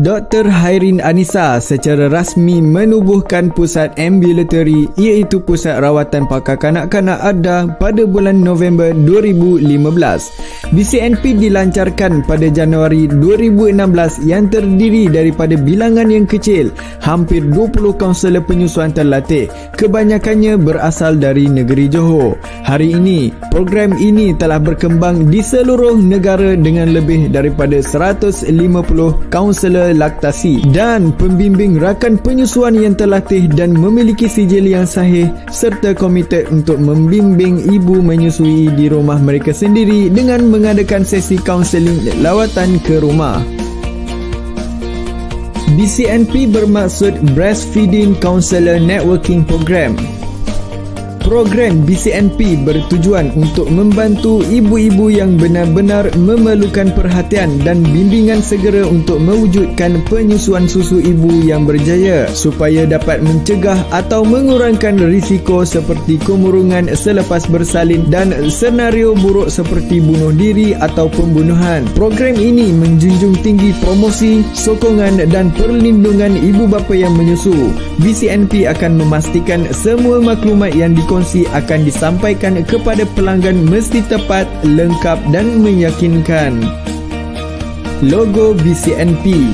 Dr. Hairin Anisa secara rasmi menubuhkan pusat ambulatory iaitu pusat rawatan pakar kanak-kanak ADA pada bulan November 2015. BCNP dilancarkan pada Januari 2016 yang terdiri daripada bilangan yang kecil, hampir 20 kaunselor penyusuan terlatih, kebanyakannya berasal dari negeri Johor. Hari ini, program ini telah berkembang di seluruh negara dengan lebih daripada 150 kaunselor laktasi dan pembimbing rakan penyusuan yang terlatih dan memiliki sijil yang sahih serta komited untuk membimbing ibu menyusui di rumah mereka sendiri dengan mengadakan sesi kaunseling lawatan ke rumah. BCNP bermaksud Breastfeeding Counselor Networking Program. Program BCNP bertujuan untuk membantu ibu-ibu yang benar-benar memerlukan perhatian dan bimbingan segera untuk mewujudkan penyusuan susu ibu yang berjaya supaya dapat mencegah atau mengurangkan risiko seperti kemurungan selepas bersalin dan senario buruk seperti bunuh diri atau pembunuhan. Program ini menjunjung tinggi promosi, sokongan dan perlindungan ibu bapa yang menyusu. BCNP akan memastikan semua maklumat yang dikongsi akan disampaikan kepada pelanggan mesti tepat, lengkap dan meyakinkan. Logo BCNP,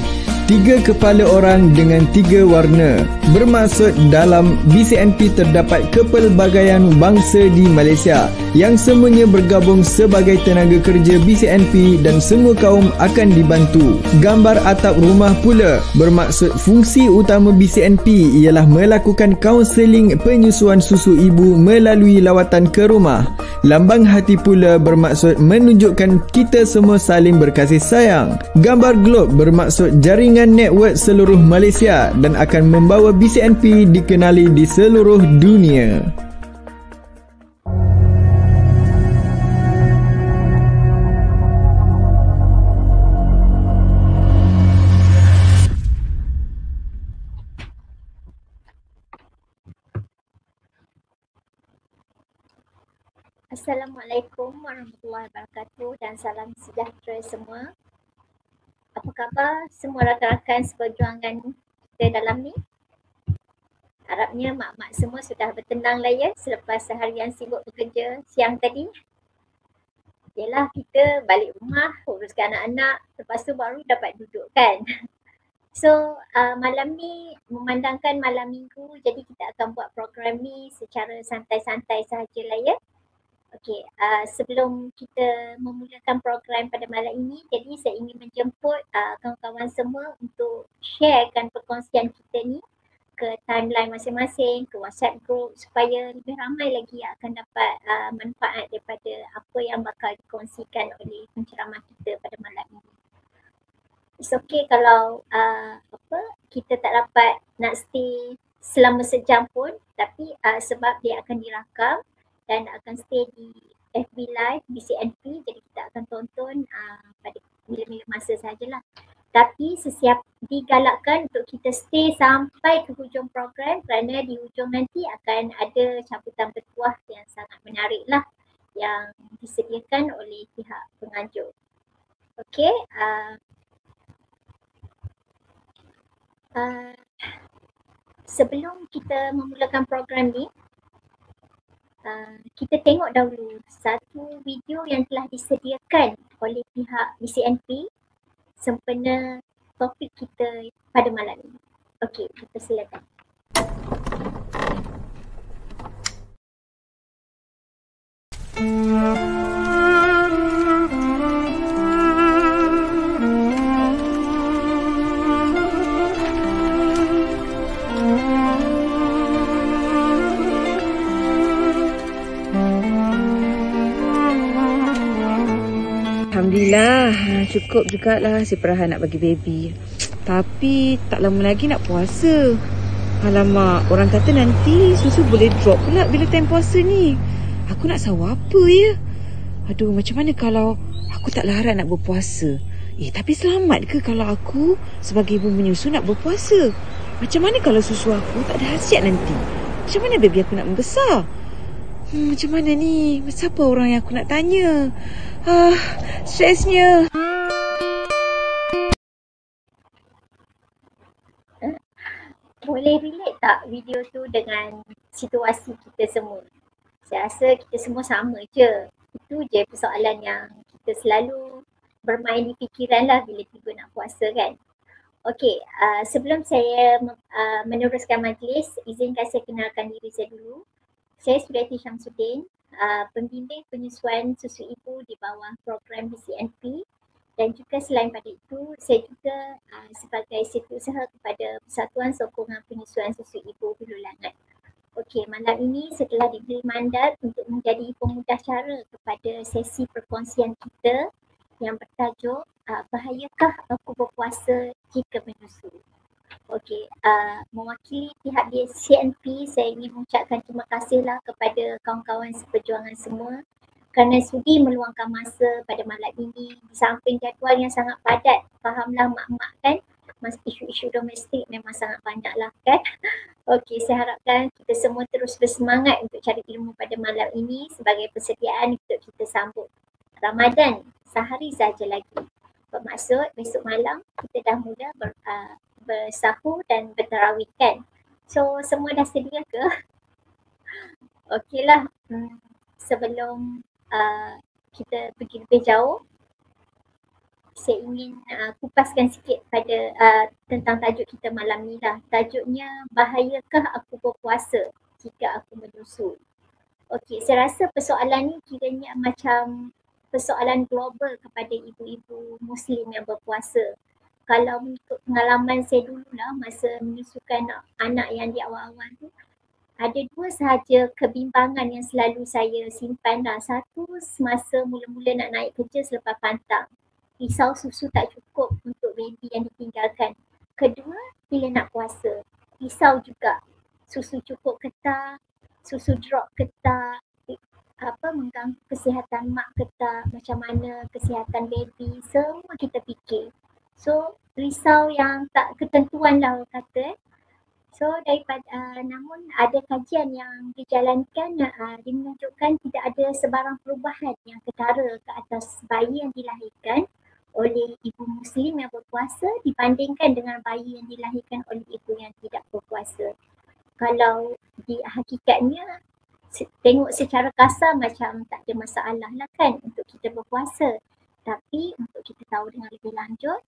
3 kepala orang dengan 3 warna. Bermaksud dalam BCNP terdapat kepelbagaian bangsa di Malaysia yang semuanya bergabung sebagai tenaga kerja BCNP dan semua kaum akan dibantu. Gambar atap rumah pula bermaksud fungsi utama BCNP ialah melakukan kaunseling penyusuan susu ibu melalui lawatan ke rumah. Lambang hati pula bermaksud menunjukkan kita semua saling berkasih sayang. Gambar globe bermaksud jaringan network seluruh Malaysia dan akan membawa BCNP dikenali di seluruh dunia. Assalamualaikum warahmatullahi wabarakatuh dan salam sejahtera semua. Apa khabar semua rakan-rakan seperjuangan kita dalam ni? Harapnya mak-mak semua sudah bertenang lah ya selepas seharian sibuk bekerja siang tadi. Yelah, kita balik rumah, uruskan anak-anak, lepas tu baru dapat duduk kan. So malam ni memandangkan malam minggu, jadi kita akan buat program ni secara santai-santai sahajalah ya. Okey, sebelum kita memulakan program pada malam ini, jadi saya ingin menjemput kawan-kawan semua untuk sharekan perkongsian kita ni ke timeline masing-masing, ke WhatsApp group supaya lebih ramai lagi yang akan dapat manfaat daripada apa yang bakal dikongsikan oleh penceramah kita pada malam ini. It's okay kalau kita tak dapat nak stay selama sejam pun, tapi sebab dia akan dirakam dan akan stay di FB Live BCNP, jadi kita akan tonton pada bila-bila masa sahajalah. Tapi sesiap digalakkan untuk kita stay sampai ke hujung program kerana di hujung nanti akan ada cabutan bertuah yang sangat menarik lah yang disediakan oleh pihak penganjur. Okey, sebelum kita memulakan program ni, kita tengok dahulu satu video yang telah disediakan oleh pihak BCNP sempena topik kita pada malam ini. Okey, kita silakan. Alhamdulillah, cukup jugalah si Perahan nak bagi baby. Tapi tak lama lagi nak puasa. Alamak, orang kata nanti susu boleh drop pula bila time puasa ni. Aku nak sawa apa ya? Aduh, macam mana kalau aku tak larat nak berpuasa? Tapi selamat ke kalau aku sebagai ibu menyusu nak berpuasa? Macam mana kalau susu aku tak ada khasiat nanti? Macam mana baby aku nak membesar? Macam mana ni? Siapa orang yang aku nak tanya? Stresnya. Boleh relate tak video tu dengan situasi kita semua? Saya rasa kita semua sama je. Itu je persoalan yang kita selalu bermain di fikiran lah bila tiba nak puasa kan. Okey, sebelum saya meneruskan majlis, izinkan saya kenalkan diri saya dulu. Saya Suriati Syamsuddin, pembimbing penyesuaian susu ibu di bawah program BCNP, dan juga selain pada itu, saya juga sebagai setiausaha kepada Persatuan Sokongan Penyesuaian Susu Ibu Hulu Langat. Okey, malam ini setelah diberi mandat untuk menjadi pemudah cara kepada sesi perkongsian kita yang bertajuk bahayakah aku berpuasa jika menyusu. Okey, mewakili pihak BCNP, saya ingin mengucapkan terima kasihlah kepada kawan-kawan seperjuangan semua kerana sudi meluangkan masa pada malam ini di samping jadual yang sangat padat. Fahamlah mak-mak kan, isu-isu domestik memang sangat banyak lah kan. Okey, saya harapkan kita semua terus bersemangat untuk cari ilmu pada malam ini sebagai persediaan untuk kita sambut Ramadan sehari saja lagi. Bermaksud besok malam kita dah mula bersahur dan bertarawih kan. So semua dah sedia ke? Okeylah, sebelum kita pergi lebih jauh, saya ingin kupaskan sikit pada tentang tajuk kita malam ni lah. Tajuknya, bahayakah aku berpuasa jika aku menyusu? Okey, saya rasa persoalan ni kiranya macam persoalan global kepada ibu-ibu Muslim yang berpuasa. Kalau mengikut pengalaman saya dululah masa menyusukan anak yang di awal-awal tu, ada dua sahaja kebimbangan yang selalu saya simpan lah. Satu, semasa mula-mula nak naik kerja selepas pantang. Risau susu tak cukup untuk baby yang ditinggalkan. Kedua, bila nak puasa. Risau juga susu cukup ke tak, susu drop ke tak, mengganggu kesihatan mak ke tak, macam mana kesihatan baby, semua kita fikir. So, risau yang tak ketentuan lah orang kata. So, namun ada kajian yang dijalankan dia menunjukkan tidak ada sebarang perubahan yang ketara ke atas bayi yang dilahirkan oleh ibu Muslim yang berpuasa dibandingkan dengan bayi yang dilahirkan oleh ibu yang tidak berpuasa. Kalau di hakikatnya tengok secara kasar macam tak ada masalah lah kan untuk kita berpuasa. Tapi untuk kita tahu dengan lebih lanjut,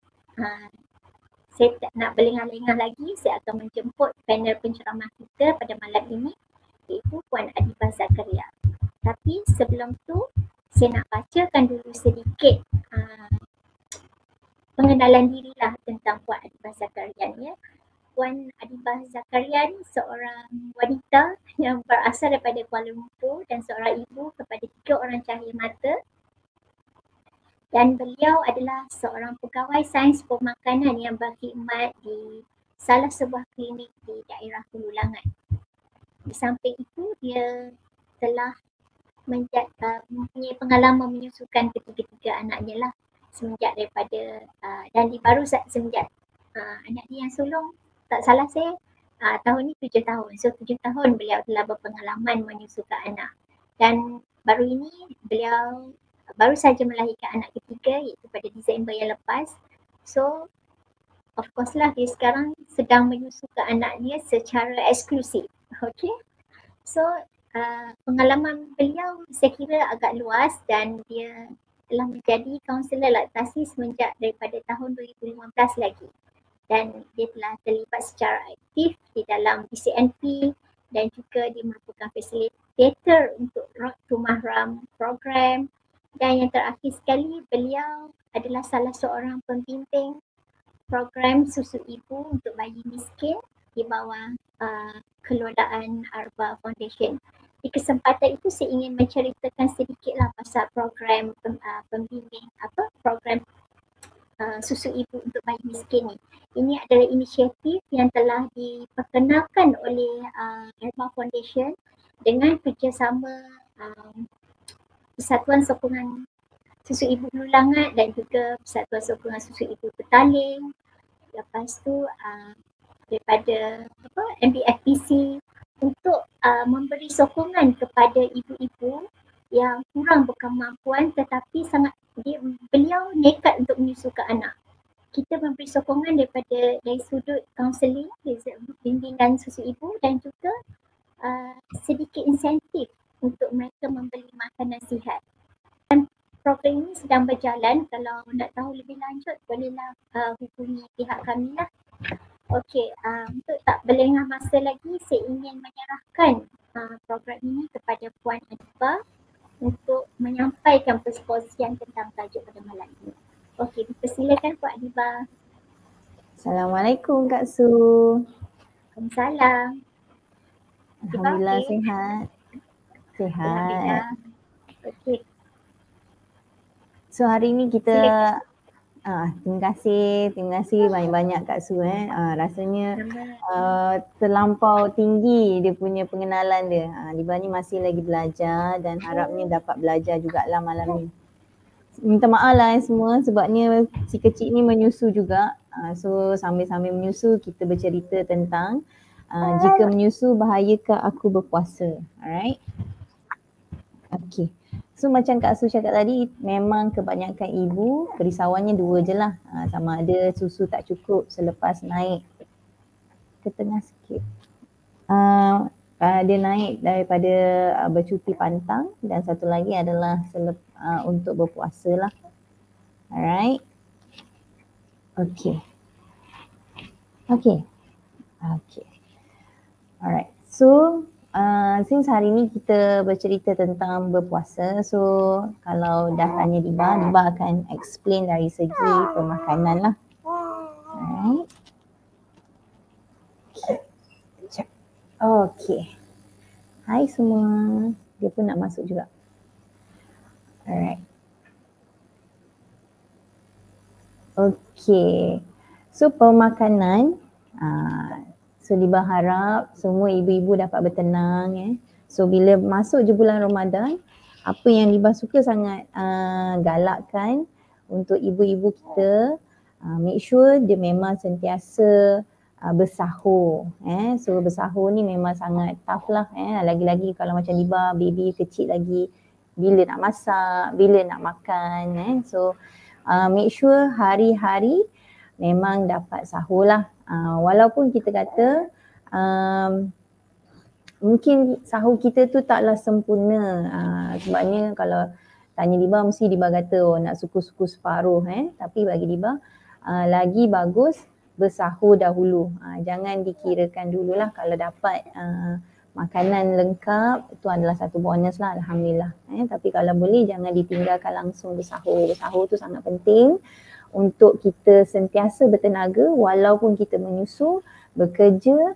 saya tak nak berlengah-lengah lagi, saya akan menjemput panel penceramah kita pada malam ini, iaitu Puan Adibah Zakaria. Tapi sebelum tu, saya nak bacakan dulu sedikit pengenalan dirilah tentang Puan Adibah Zakaria ni. Puan Adibah Zakaria ni seorang wanita yang berasal daripada Kuala Lumpur dan seorang ibu kepada 3 orang cahaya mata. Dan beliau adalah seorang pegawai sains pemakanan yang berkhidmat di salah sebuah klinik di daerah Hulu Langat. Di samping itu, dia telah mempunyai pengalaman menyusukan ketiga-tiga anaknya lah semenjak daripada semenjak anak dia yang sulung, tak salah saya, tahun ni 7 tahun. So 7 tahun beliau telah berpengalaman menyusukan anak. Dan baru ini beliau baru saja melahirkan anak ketiga iaitu pada Disember yang lepas. So of course lah dia sekarang sedang menyusukan anak dia secara eksklusif. Okay. So pengalaman beliau saya kira agak luas dan dia telah menjadi kaunselor laktasi semenjak daripada tahun 2015 lagi. Dan dia telah terlibat secara aktif di dalam BCNP dan juga dia merupakan facilitator untuk Road to Mahram program. Dan yang terakhir sekali, beliau adalah salah seorang pembimbing program susu ibu untuk bayi miskin di bawah kelolaan Arba Foundation. Di kesempatan itu saya ingin menceritakan sedikitlah pasal program pembimbing program susu ibu untuk bayi miskin ni. Ini adalah inisiatif yang telah diperkenalkan oleh Arba Foundation dengan kerjasama Persatuan Sokongan Susu Ibu Hulu Langat dan juga Persatuan Sokongan Susu Ibu Petaling. Lepas tu daripada MBFPC untuk memberi sokongan kepada ibu-ibu yang kurang berkemampuan tetapi beliau nekat untuk menyusukan anak. kita memberi sokongan dari sudut kaunseling, bimbingan susu ibu dan juga sedikit insentif untuk mereka membeli makanan sihat. Dan program ini sedang berjalan. Kalau nak tahu lebih lanjut bolehlah hubungi pihak kami lah. Okey, untuk tak berlengah masa lagi, saya ingin menyerahkan program ini kepada Puan Adiba untuk menyampaikan perkongsian tentang tajuk pada malam ini. Okey, dipersilakan Puan Adiba. Assalamualaikum Kak Su. Waalaikumsalam. Alhamdulillah sihat. Alhamdulillah. Okey. So hari ni kita terima kasih banyak-banyak Kak Su rasanya terlampau tinggi dia punya pengenalan dia. Diba ni masih lagi belajar dan harapnya dapat belajar jugalah malam ni. Minta maaf lah semua sebabnya si kecil ni menyusu juga. So sambil-sambil menyusu kita bercerita tentang jika menyusu bahayakah aku berpuasa. Alright. Okay. So macam Kak Su cakap tadi, memang kebanyakan ibu kerisauannya dua je lah. Sama ada susu tak cukup selepas naik ke tengah sikit. Dia naik daripada bercuti pantang dan satu lagi adalah untuk berpuasa lah. Alright. Okay. Alright. So since hari ni kita bercerita tentang berpuasa, so kalau dah tanya Diba akan explain dari segi pemakanan lah. Alright. Okay. Hai semua. Dia pun nak masuk juga. Alright. Okay. So pemakanan. So Diba harap semua ibu-ibu dapat bertenang. So bila masuk je bulan Ramadan, apa yang Diba suka sangat galakkan untuk ibu-ibu kita, make sure dia memang sentiasa bersahur. So bersahur ni memang sangat tough lah. Lagi-lagi kalau macam Diba baby kecil lagi, bila nak masak, bila nak makan. So make sure hari-hari memang dapat sahur lah. Walaupun kita kata mungkin sahur kita tu taklah sempurna. Sebabnya kalau tanya Diba mesti Diba kata nak suku-suku separuh. Tapi bagi Diba lagi bagus bersahur dahulu. Jangan dikirakan dululah kalau dapat makanan lengkap, itu adalah satu bonus lah, Alhamdulillah. Tapi kalau boleh jangan ditinggalkan langsung bersahur. Bersahur tu sangat penting untuk kita sentiasa bertenaga walaupun kita menyusu, bekerja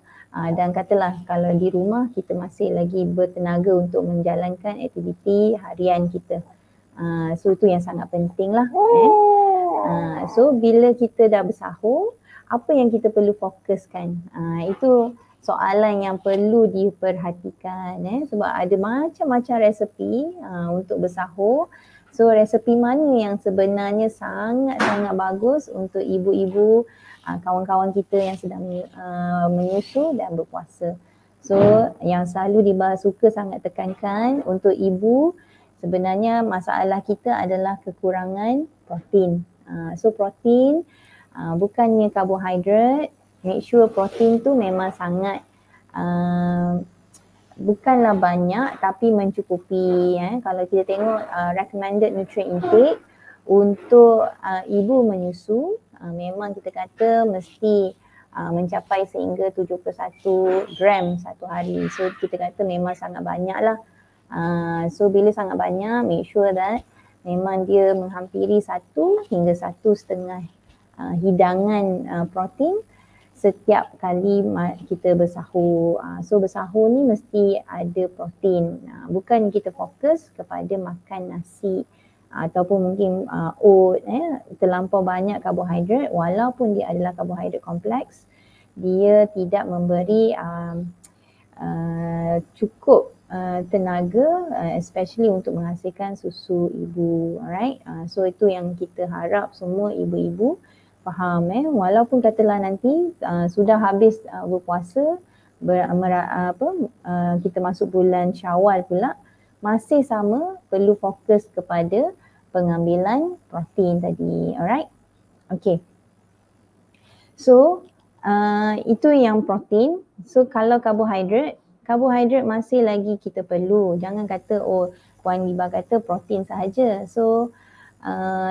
dan katalah kalau di rumah kita masih lagi bertenaga untuk menjalankan aktiviti harian kita. So itu yang sangat penting lah. So bila kita dah bersahur, apa yang kita perlu fokuskan? Itu soalan yang perlu diperhatikan. Sebab ada macam-macam resepi untuk bersahur. So resepi mana yang sebenarnya sangat-sangat bagus untuk ibu-ibu, kawan-kawan kita yang sedang menyusu dan berpuasa. So yang selalu Diba suka sangat tekankan untuk ibu, sebenarnya masalah kita adalah kekurangan protein. So protein bukannya karbohidrat, make sure protein tu memang sangat bukanlah banyak tapi mencukupi. Kalau kita tengok recommended nutrient intake untuk ibu menyusu, memang kita kata mesti mencapai sehingga 71 gram satu hari. So kita kata memang sangat banyak lah. So bila sangat banyak, make sure that memang dia menghampiri 1 hingga 1,5 hidangan protein setiap kali kita bersahur. So bersahur ni mesti ada protein. Bukan kita fokus kepada makan nasi ataupun mungkin oat, terlampau banyak karbohidrat. Walaupun dia adalah karbohidrat kompleks, dia tidak memberi cukup tenaga, especially untuk menghasilkan susu ibu. Alright. So itu yang kita harap semua ibu-ibu faham. Walaupun katalah nanti sudah habis berpuasa, kita masuk bulan Syawal pula, masih sama perlu fokus kepada pengambilan protein tadi. Alright. Okay. So itu yang protein. So kalau karbohidrat masih lagi kita perlu. Jangan kata Puan Liba kata protein sahaja. So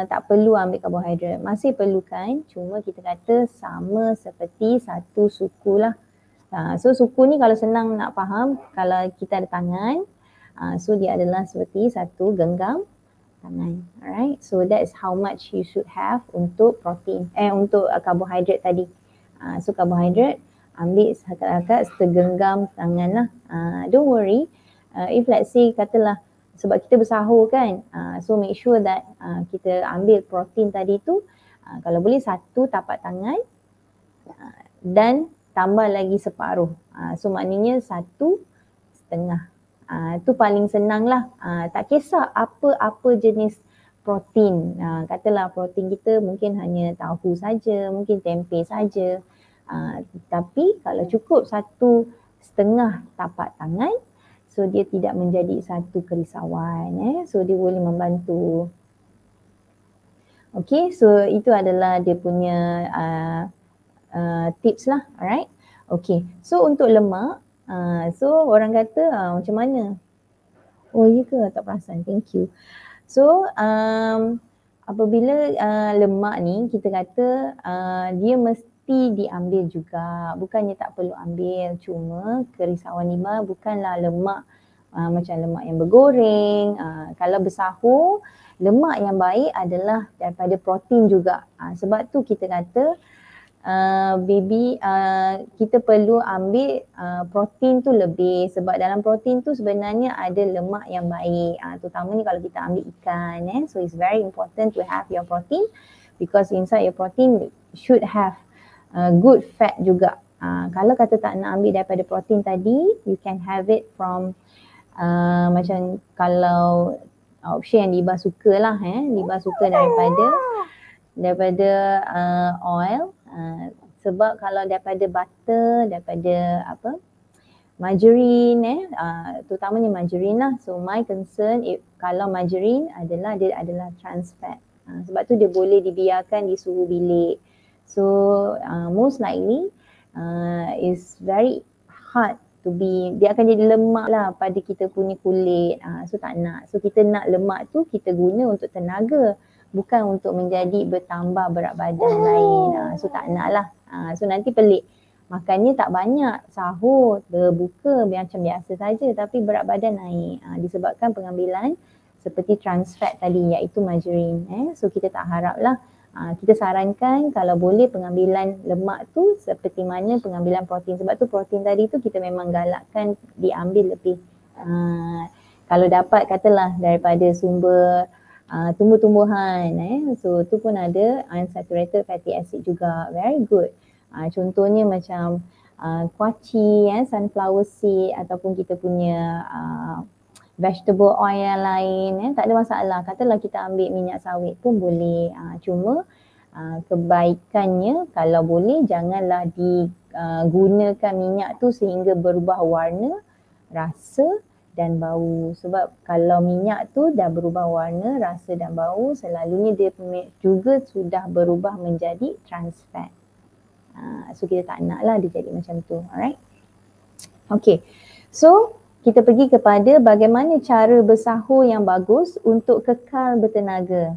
tak perlu ambil karbohidrat. Masih perlukan, cuma kita kata sama seperti satu suku lah. So suku ni kalau senang nak faham, kalau kita ada tangan, so dia adalah seperti satu genggam tangan. Alright, so that's how much you should have untuk protein, untuk karbohidrat tadi. So karbohidrat ambil agak-agak segenggam tangan lah. Don't worry, if let's say katalah sebab kita bersahur kan, so make sure that kita ambil protein tadi tu, kalau boleh satu tapak tangan dan tambah lagi separuh. So maknanya 1/2. Tu paling senang lah. Tak kisah apa apa jenis protein. Katalah protein kita mungkin hanya tahu saja, mungkin tempe saja. Tapi kalau cukup 1/2 tapak tangan, so dia tidak menjadi satu kerisauan. So dia boleh membantu. Okay, so itu adalah dia punya tips lah, alright. Okay, so untuk lemak, so orang kata macam mana? Oh ya ke? Tak perasan, thank you. So apabila lemak ni kita kata dia mesti diambil juga, bukannya tak perlu ambil, cuma kerisauan Liba bukanlah lemak macam lemak yang bergoreng. Kalau bersahur, lemak yang baik adalah daripada protein juga. Sebab tu kita kata kita perlu ambil protein tu lebih, sebab dalam protein tu sebenarnya ada lemak yang baik, terutama ni kalau kita ambil ikan. So it's very important to have your protein, because inside your protein should have good fat juga. Kalau kata tak nak ambil daripada protein tadi, you can have it from macam kalau option yang Liba suka lah, Liba suka daripada oil. Sebab kalau daripada butter, daripada margarine, terutamanya margarine lah. So my concern kalau margarine dia adalah trans fat. Sebab tu dia boleh dibiarkan di suhu bilik. So most likely is very hard to be, dia akan jadi lemak lah pada kita punya kulit. So tak nak. So kita nak lemak tu kita guna untuk tenaga, bukan untuk menjadi bertambah berat badan lain. So tak nak lah. So nanti pelik. Makannya tak banyak, sahur, berbuka macam biasa saja, tapi berat badan naik. Disebabkan pengambilan seperti trans fat tadi, iaitu margarine. So kita tak harap lah. Kita sarankan kalau boleh pengambilan lemak tu seperti mana pengambilan protein. Sebab tu protein tadi tu kita memang galakkan diambil lebih. Kalau dapat katalah daripada sumber tumbuh-tumbuhan, so tu pun ada unsaturated fatty acid juga, very good. Contohnya macam kuaci, sunflower seed, ataupun kita punya vegetable oil yang lain, tak ada masalah. Katalah kita ambil minyak sawit pun boleh. Cuma kebaikannya kalau boleh janganlah digunakan minyak tu sehingga berubah warna, rasa dan bau. Sebab kalau minyak tu dah berubah warna, rasa dan bau, selalunya dia juga sudah berubah menjadi trans fat. So kita tak nak lah dia jadi macam tu. Alright. Okay. So kita pergi kepada bagaimana cara bersahur yang bagus untuk kekal bertenaga.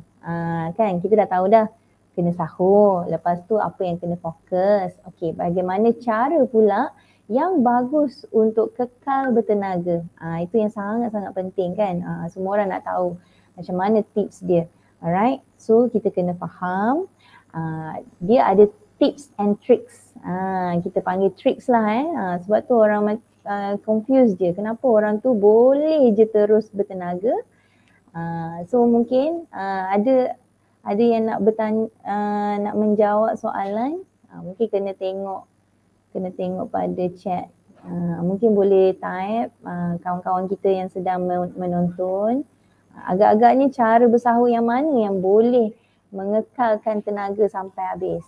Kan kita dah tahu dah kena sahur. Lepas tu apa yang kena fokus. Okay, bagaimana cara pula yang bagus untuk kekal bertenaga. Itu yang sangat-sangat penting kan. Semua orang nak tahu macam mana tips dia. Alright. So kita kena faham dia ada tips and tricks. Kita panggil tricks lah. Sebab tu orang confused je. Kenapa orang tu boleh je terus bertenaga. So mungkin ada yang nak bertanya, nak menjawab soalan. Mungkin kena tengok pada chat. Mungkin boleh type kawan-kawan kita yang sedang menonton. Agak-agaknya cara bersahur yang mana yang boleh mengekalkan tenaga sampai habis.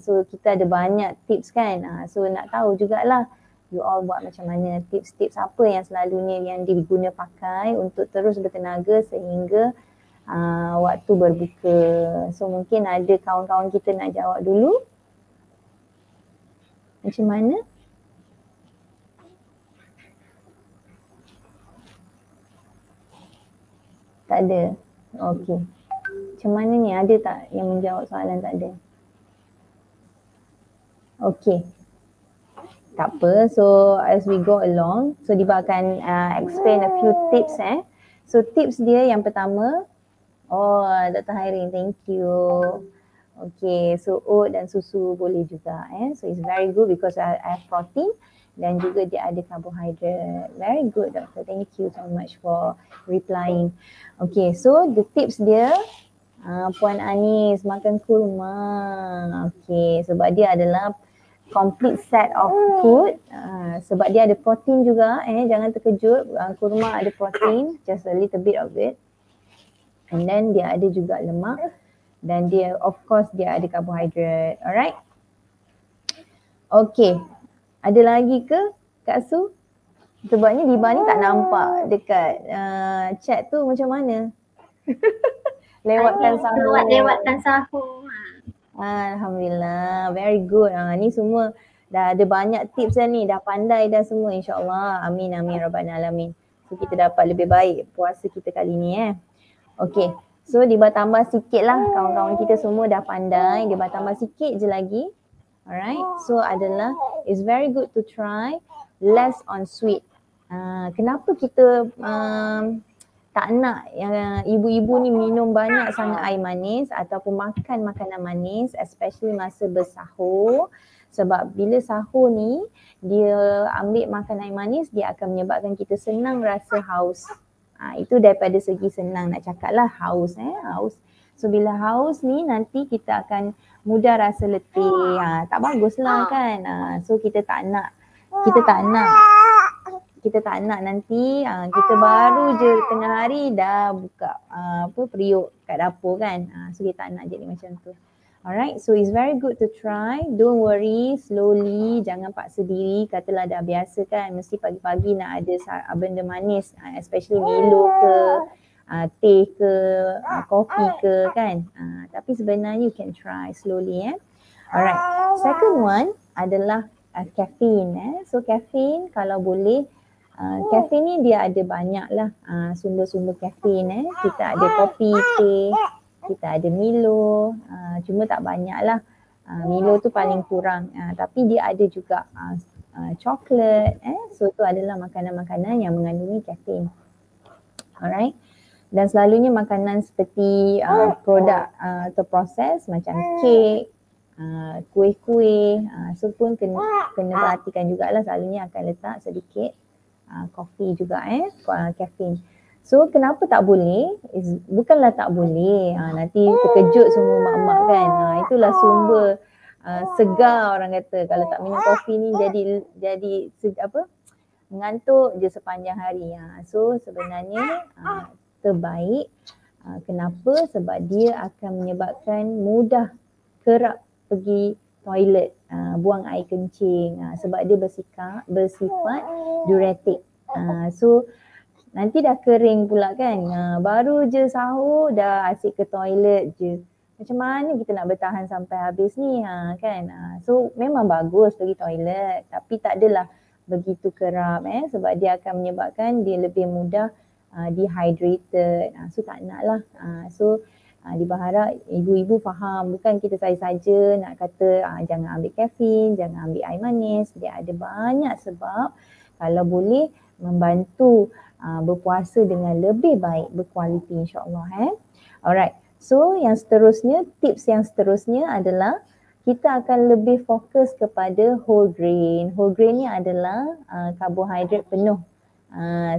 So kita ada banyak tips kan. So nak tahu jugalah you all buat macam mana, tips-tips apa yang selalunya yang diguna pakai untuk terus bertenaga sehingga waktu berbuka. So mungkin ada kawan-kawan kita nak jawab dulu. Macam mana? Tak ada. Okey. Macam mana ni? Ada tak yang menjawab soalan? Tak ada. Okey. Tak apa. So as we go along, so Diba akan explain a few tips So tips dia yang pertama, Dr. Hairin, thank you. Okay, so oat dan susu boleh juga So it's very good because I have protein dan juga dia ada carbohydrate. Very good, Doctor. Thank you so much for replying. Okay, so the tips dia, Puan Anis makan kurma. Okay, sebab dia adalah complete set of food. Sebab dia ada protein juga. Jangan terkejut, kurma ada protein, just a little bit of it. And then dia ada juga lemak. Dan dia, of course, dia ada carbohydrate. Alright? Okay. Ada lagi ke Kak Su? Sebabnya Diba ni tak nampak dekat chat tu macam mana. Lewatkan sahur. Lewatkan sahur. Alhamdulillah. Very good. Ni semua dah ada banyak tips dah ni. Dah pandai dah semua insyaAllah. Amin amin rabbana alamin. So kita dapat lebih baik puasa kita kali ni Okay. So Diba tambah sikit lah, kawan-kawan kita semua dah pandai, Diba tambah sikit je lagi. Alright, so adalah it's very good to try less on sweet. Kenapa kita tak nak ibu-ibu ni minum banyak sangat air manis ataupun makan makanan manis, especially masa bersahur. Sebab bila sahur ni dia ambil makan air manis, dia akan menyebabkan kita senang rasa haus. Itu daripada segi senang nak cakap lah, haus haus. So bila haus ni nanti kita akan mudah rasa letih. Tak bagus lah kan. So kita tak nak nanti kita baru je tengah hari dah buka periuk kat dapur kan. So kita tak nak jadi macam tu. Alright, so it's very good to try. Don't worry, slowly, jangan paksa diri. Katalah dah biasa kan, mesti pagi-pagi nak ada benda manis, especially Milo ke, teh ke, kopi ke kan. Tapi sebenarnya you can try slowly Alright, second one adalah caffeine So caffeine kalau boleh, caffeine ni dia ada banyak lah sumber-sumber caffeine Kita ada kopi, teh, kita ada Milo, cuma tak banyak lah. Milo tu paling kurang, tapi dia ada juga coklat. So tu adalah makanan-makanan yang mengandungi kafein. Alright. Dan selalunya makanan seperti produk terproses macam kek, kuih-kuih, so pun kena perhatikan jugalah, selalunya akan letak sedikit kopi juga kafein. So kenapa tak boleh? Bukanlah tak boleh. Nanti terkejut semua mak-mak kan. Itulah sumber segar orang kata. Kalau tak minum kopi ni jadi mengantuk je sepanjang hari. So sebenarnya terbaik. Kenapa? Sebab dia akan menyebabkan mudah kerap pergi toilet, buang air kencing. Sebab dia bersifat diuretik. So nanti dah kering pula kan. Baru je sahur dah asyik ke toilet je. Macam mana kita nak bertahan sampai habis ni kan. So memang bagus pergi toilet tapi tak adalah begitu kerap sebab dia akan menyebabkan dia lebih mudah dehydrated. So tak nak lah. So diberharap ibu-ibu faham, bukan kita saja nak kata jangan ambil kafein, jangan ambil air manis. Dia ada banyak sebab kalau boleh membantu berpuasa dengan lebih baik, berkualiti insyaAllah Alright, so yang seterusnya, tips yang seterusnya adalah kita akan lebih fokus kepada whole grain. Whole grain ni adalah karbohidrat penuh.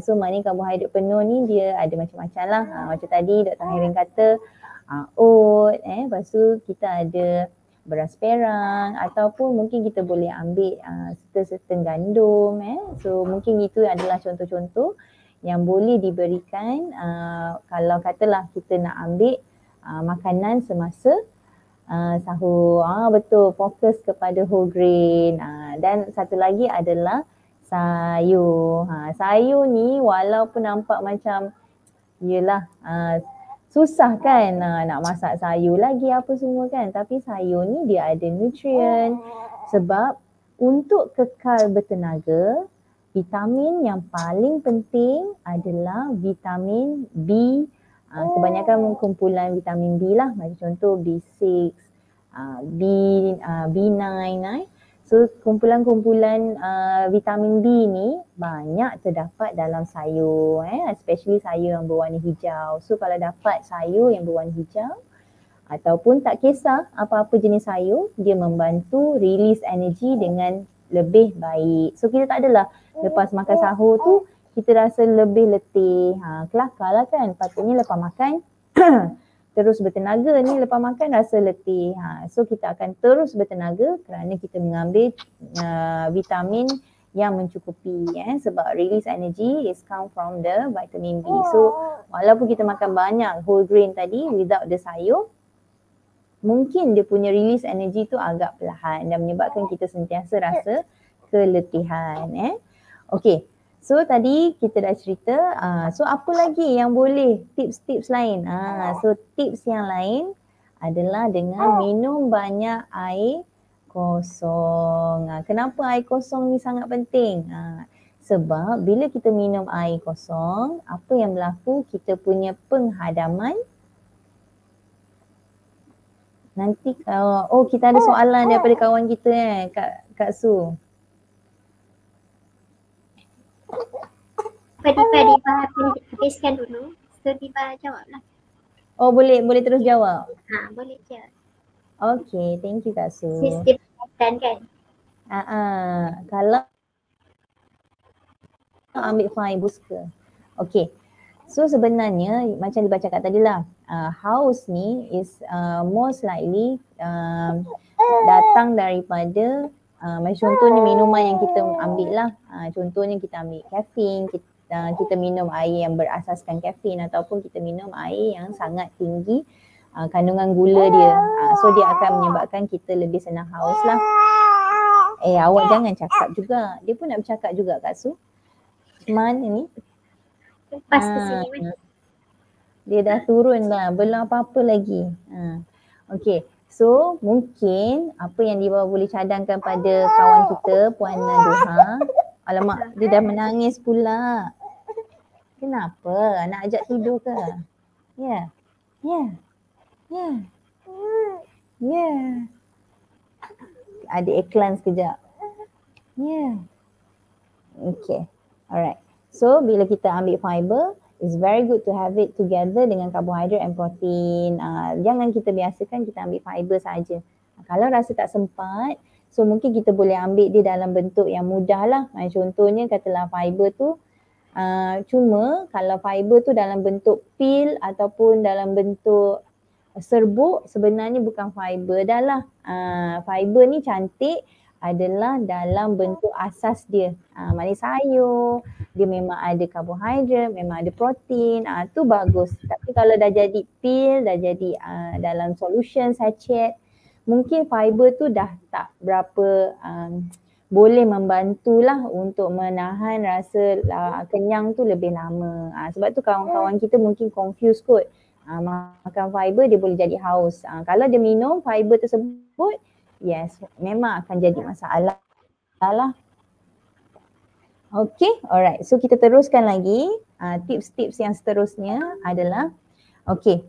So maknanya karbohidrat penuh ni dia ada macam-macam lah. Macam tadi Dr. Hairin kata oat, lepas tu kita ada beras perang ataupun mungkin kita boleh ambil serta-serta gandum. So mungkin itu adalah contoh-contoh yang boleh diberikan kalau katalah kita nak ambil makanan semasa sahur. Betul, fokus kepada whole grain. Dan satu lagi adalah sayur. Sayur ni walaupun nampak macam yelah susah kan nak masak sayur lagi apa semua kan, tapi sayur ni dia ada nutrien sebab Untuk kekal bertenaga, vitamin yang paling penting adalah vitamin B. Kebanyakan kumpulan vitamin B lah, macam contoh B6, B9. So kumpulan-kumpulan vitamin B ni banyak terdapat dalam sayur, especially sayur yang berwarna hijau. So kalau dapat sayur yang berwarna hijau, ataupun tak kisah apa-apa jenis sayur, dia membantu release energy dengan lebih baik. So kita tak adalah lepas makan sahur tu kita rasa lebih letih. Kelakar lah kan, patutnya lepas makan terus bertenaga, ni lepas makan rasa letih. So kita akan terus bertenaga kerana kita mengambil vitamin yang mencukupi, sebab release energy is come from the vitamin B. So walaupun kita makan banyak whole grain tadi without the sayur, mungkin dia punya release energy tu agak perlahan dan menyebabkan kita sentiasa rasa keletihan. Okay, so tadi kita dah cerita, so apa lagi yang boleh, tips-tips lain? So tips yang lain adalah dengan minum banyak air kosong. Kenapa air kosong ni sangat penting? Sebab bila kita minum air kosong, apa yang berlaku? Kita punya penghadaman nanti, kita ada soalan daripada kawan kita Kak Su. Diva habiskan dulu. So Diva jawablah. Oh boleh terus jawab? Boleh je. Okay, thank you Kak Su. Sistem kan? Kalau ambil fine booster. Okay. So sebenarnya macam Diva cakap tadi lah, haus ni is most likely datang daripada macam contohnya minuman yang kita ambil lah. Contohnya kita ambil kafein, kita minum air yang berasaskan kafein ataupun kita minum air yang sangat tinggi kandungan gula dia. So dia akan menyebabkan kita lebih senang haus lah. Awak jangan cakap juga. Dia pun nak bercakap juga Kak Su. Mana ni? Pas ke sini. Dia dah turun dah, belum apa-apa lagi. Okay, so mungkin apa yang Diva boleh cadangkan pada kawan kita, Puan Naduha. Alamak, dia dah menangis pula. Kenapa? Nak ajak tidur ke? Ya. Ada iklan sekejap. Okay, alright. So bila kita ambil fiber, it's very good to have it together dengan carbohydrate and protein. Jangan kita biasakan kita ambil fiber saja. Kalau rasa tak sempat, so mungkin kita boleh ambil dia dalam bentuk yang mudah lah. Contohnya katalah fiber tu, cuma kalau fiber tu dalam bentuk pil ataupun dalam bentuk serbuk, sebenarnya bukan fiber dah lah. Fiber ni cantik adalah dalam bentuk asas dia. Maknanya sayur, dia memang ada karbohidrat, memang ada protein, tu bagus. Tapi kalau dah jadi pil, dah jadi dalam solution, sachet, mungkin fiber tu dah tak berapa boleh membantulah untuk menahan rasa kenyang tu lebih lama. Sebab tu kawan-kawan kita mungkin confuse kot. Makan fiber dia boleh jadi haus. Kalau dia minum fiber tersebut, yes, memang akan jadi masalah lah. Okay, alright. So kita teruskan lagi. Tips-tips yang seterusnya adalah, okay.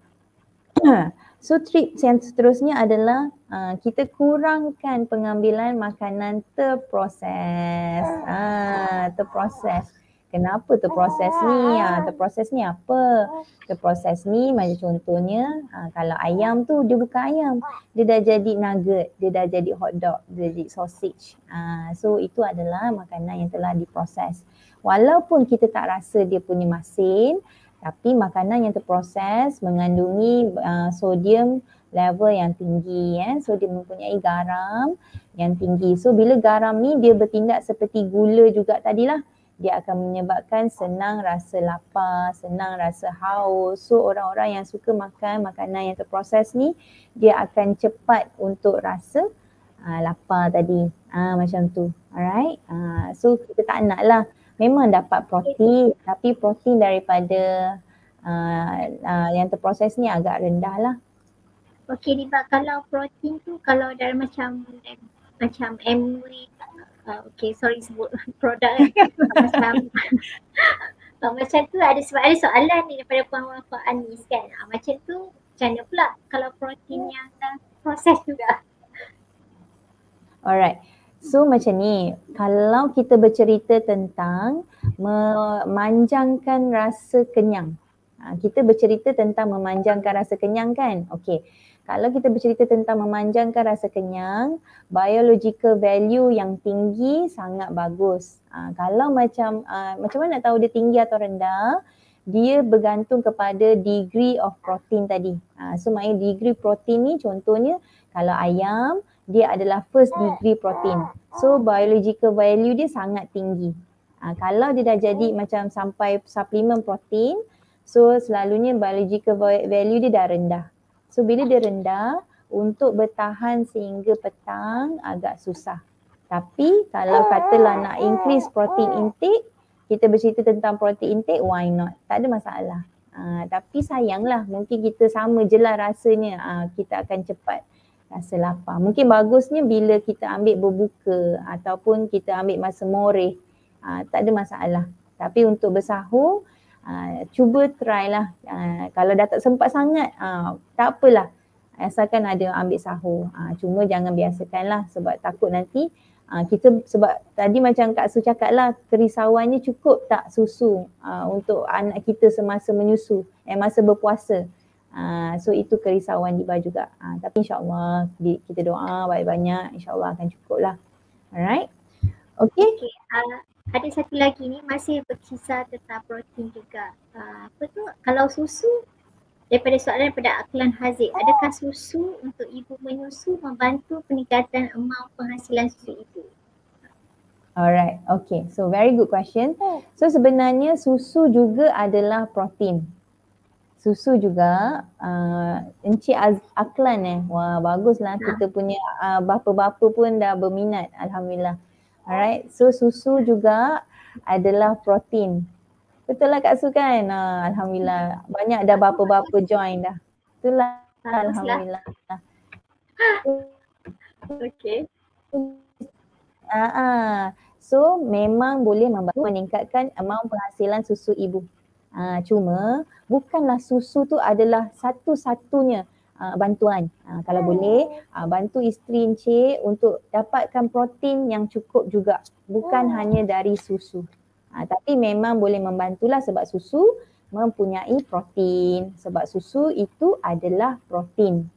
So tips yang seterusnya adalah kita kurangkan pengambilan makanan terproses. Terproses. Kenapa terproses ni? Terproses ni apa? Terproses ni macam contohnya kalau ayam tu dia bukan ayam. Dia dah jadi nugget, dia dah jadi hotdog, dia jadi sausage. So itu adalah makanan yang telah diproses. Walaupun kita tak rasa dia punya masin, tapi makanan yang terproses mengandungi sodium level yang tinggi. Sodium mempunyai garam yang tinggi. So bila garam ni dia bertindak seperti gula juga tadilah. Dia akan menyebabkan senang rasa lapar, senang rasa haus. So orang-orang yang suka makan makanan yang terproses ni, dia akan cepat untuk rasa lapar tadi. Macam tu. Alright. So kita tak nak lah. Memang dapat protein, tapi protein daripada yang terproses ni agak rendah lah. Okey Diva, kalau protein tu kalau dalam macam Amway, Okay, sorry sebut produk kan. Macam tu ada sebab ada soalan ni daripada Puan Wafak Anis kan. Macam tu macam mana pula kalau protein yang dah proses juga? Alright. So macam ni, kalau kita bercerita tentang memanjangkan rasa kenyang. Kita bercerita tentang memanjangkan rasa kenyang kan? Okey. Kalau kita bercerita tentang memanjangkan rasa kenyang, biological value yang tinggi sangat bagus. Kalau macam mana nak tahu dia tinggi atau rendah? Dia bergantung kepada degree of protein tadi. So maknanya degree protein ni contohnya kalau ayam, dia adalah first degree protein. So biological value dia sangat tinggi. Kalau dia dah jadi macam sampai suplemen protein, so selalunya biological value dia dah rendah. So bila dia rendah, untuk bertahan sehingga petang agak susah. Tapi kalau katalah nak increase protein intake, kita bercerita tentang protein intake, why not? Tak ada masalah. Tapi sayanglah mungkin kita sama je lah rasanya, kita akan cepat rasa lapar. Mungkin bagusnya bila kita ambil berbuka ataupun kita ambil masa moreh, tak ada masalah. Tapi untuk bersahur, cuba try lah. Kalau dah tak sempat sangat, tak apalah. Asalkan ada ambil sahur. Cuma jangan biasakan lah sebab takut nanti kita, sebab tadi macam Kak Su cakap lah, kerisauannya cukup tak susu untuk anak kita semasa menyusu, masa berpuasa. So itu kerisauan Diba juga. Tapi insyaAllah kita doa banyak-banyak, insyaAllah akan cukup lah. Alright. Okay. Ada satu lagi ni masih berkisar tentang protein juga. Apa tu? Kalau susu, daripada soalan daripada Aklan Haziq, adakah susu untuk ibu menyusu membantu peningkatan amount penghasilan susu ibu? Alright, okay. So very good question. So sebenarnya susu juga adalah protein. Susu juga, Encik Aklan wah baguslah kita punya bapa-bapa pun dah berminat, Alhamdulillah. Alright, so susu juga adalah protein. Betul lah Kak Su kan? Alhamdulillah, banyak dah bapa-bapa join dah. Itulah, Alhamdulillah. Okay. So memang boleh membantu meningkatkan amount penghasilan susu ibu. Cuma bukanlah susu tu adalah satu-satunya bantuan. Kalau boleh bantu isteri Encik untuk dapatkan protein yang cukup juga. Bukan hanya dari susu. Tapi memang boleh membantulah sebab susu mempunyai protein. Sebab susu itu adalah protein.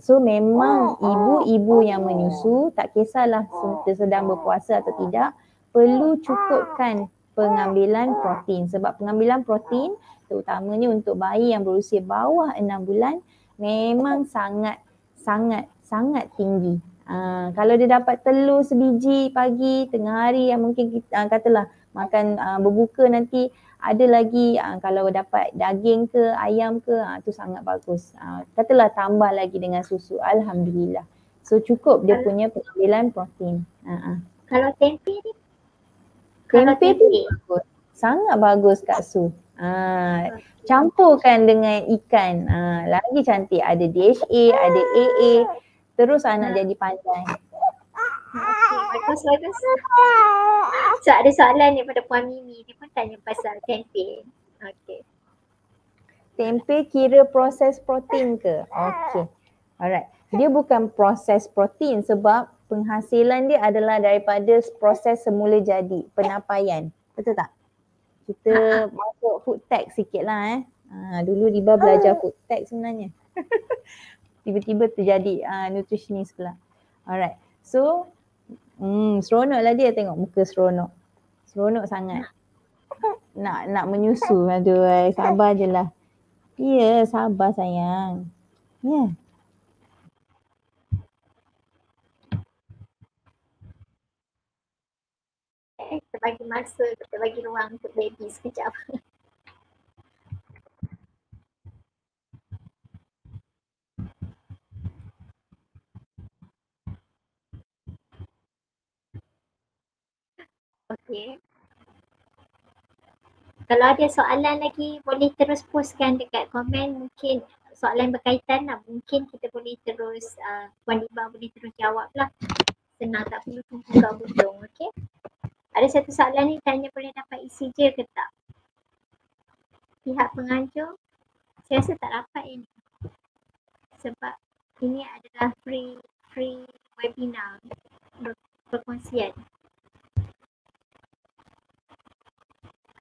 So memang ibu-ibu yang menyusu, tak kisahlah sedang berpuasa atau tidak, perlu cukupkan pengambilan protein. Sebab pengambilan protein terutamanya untuk bayi yang berusia bawah 6 bulan memang sangat tinggi. Kalau dia dapat telur sebiji pagi, tengah hari yang mungkin kita katalah makan berbuka nanti, ada lagi kalau dapat daging ke ayam ke, tu sangat bagus. Katalah tambah lagi dengan susu, Alhamdulillah. So cukup dia punya pengambilan protein. Kalau tempe ni? Tempe pun bagus. Sangat bagus Kak Su. Campurkan dengan ikan, lagi cantik. Ada DHA, ada AA, terus anak jadi pandai. Bagus. So ada soalan daripada Puan Mimi, dia pun tanya pasal tempe. Okay. Tempe kira proses protein ke? Okay. Alright. Dia bukan proses protein sebab penghasilan dia adalah daripada proses semula jadi, penapaian. Betul tak? Kita masuk food tech sikit lah dulu Diba belajar food tech sebenarnya. Tiba-tiba terjadi nutritionist pula. Alright. So seronok lah dia tengok muka seronok. Seronok sangat. Nak menyusu. Aduh, sabar je lah. Ya, sabar sayang. Ya. Kita bagi masa, kita bagi ruang untuk baby sekejap. Okay. Kalau ada soalan lagi boleh terus postkan dekat komen, mungkin soalan berkaitan lah, mungkin kita boleh terus Puan Diba boleh terus jawab lah Senang, tak perlu tunggu kau hujung. Okey. Ada satu soalan ni tanya boleh dapat ECJ ke tak? Pihak pengajar saya rasa tak dapat ini. Sebab ini adalah free webinar perkongsian.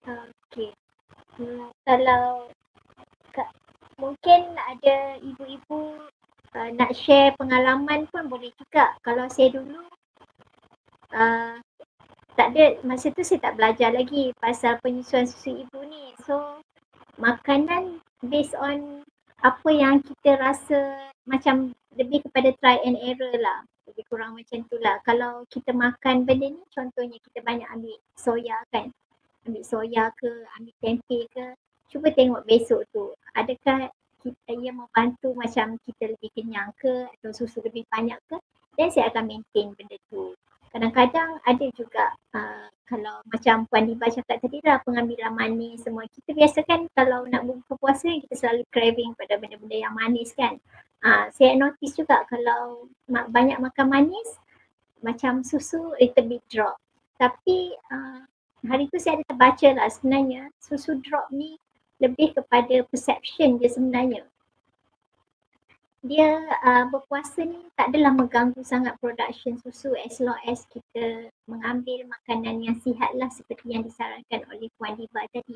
Okey. Kalau mungkin ada ibu-ibu nak share pengalaman pun boleh juga. Kalau saya dulu tak ada, masa tu saya tak belajar lagi pasal penyusuan susu ibu ni. So makanan based on apa yang kita rasa macam lebih kepada try and error lah. Lebih kurang macam tu lah. Kalau kita makan benda ni, contohnya kita banyak ambil soya kan. Ambil soya ke, ambil tempe ke. Cuba tengok besok tu. Adakah ia membantu macam kita lebih kenyang ke atau susu lebih banyak ke. Dan saya akan maintain benda tu. Kadang-kadang ada juga kalau macam Puan Diba cakap tadi lah, pengambilan manis semua. Kita biasa kan kalau nak buka puasa kita selalu craving pada benda-benda yang manis kan. Saya notice juga kalau banyak makan manis macam susu little bit drop. Tapi hari tu saya ada terbaca lah sebenarnya susu drop ni lebih kepada perception dia sebenarnya. Dia berpuasa ni tak adalah mengganggu sangat production susu as long as kita mengambil makanan yang sihat lah seperti yang disarankan oleh Puan Diba tadi.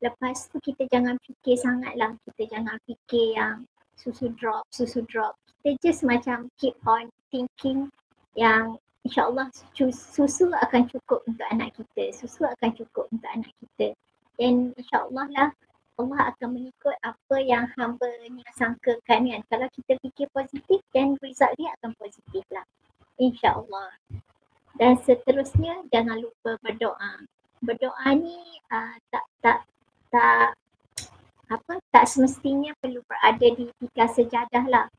Lepas tu kita jangan fikir sangat lah, kita jangan fikir yang susu drop. Kita just macam keep on thinking yang insyaAllah susu akan cukup untuk anak kita, dan insyaAllah lah Allah akan mengikut apa yang hamba-Nya sangkakan kan. Kalau kita fikir positif, dan result dia akan positif lah. InsyaAllah. Dan seterusnya jangan lupa berdoa. Berdoa ni tak semestinya perlu berada di tikar sejadah lah.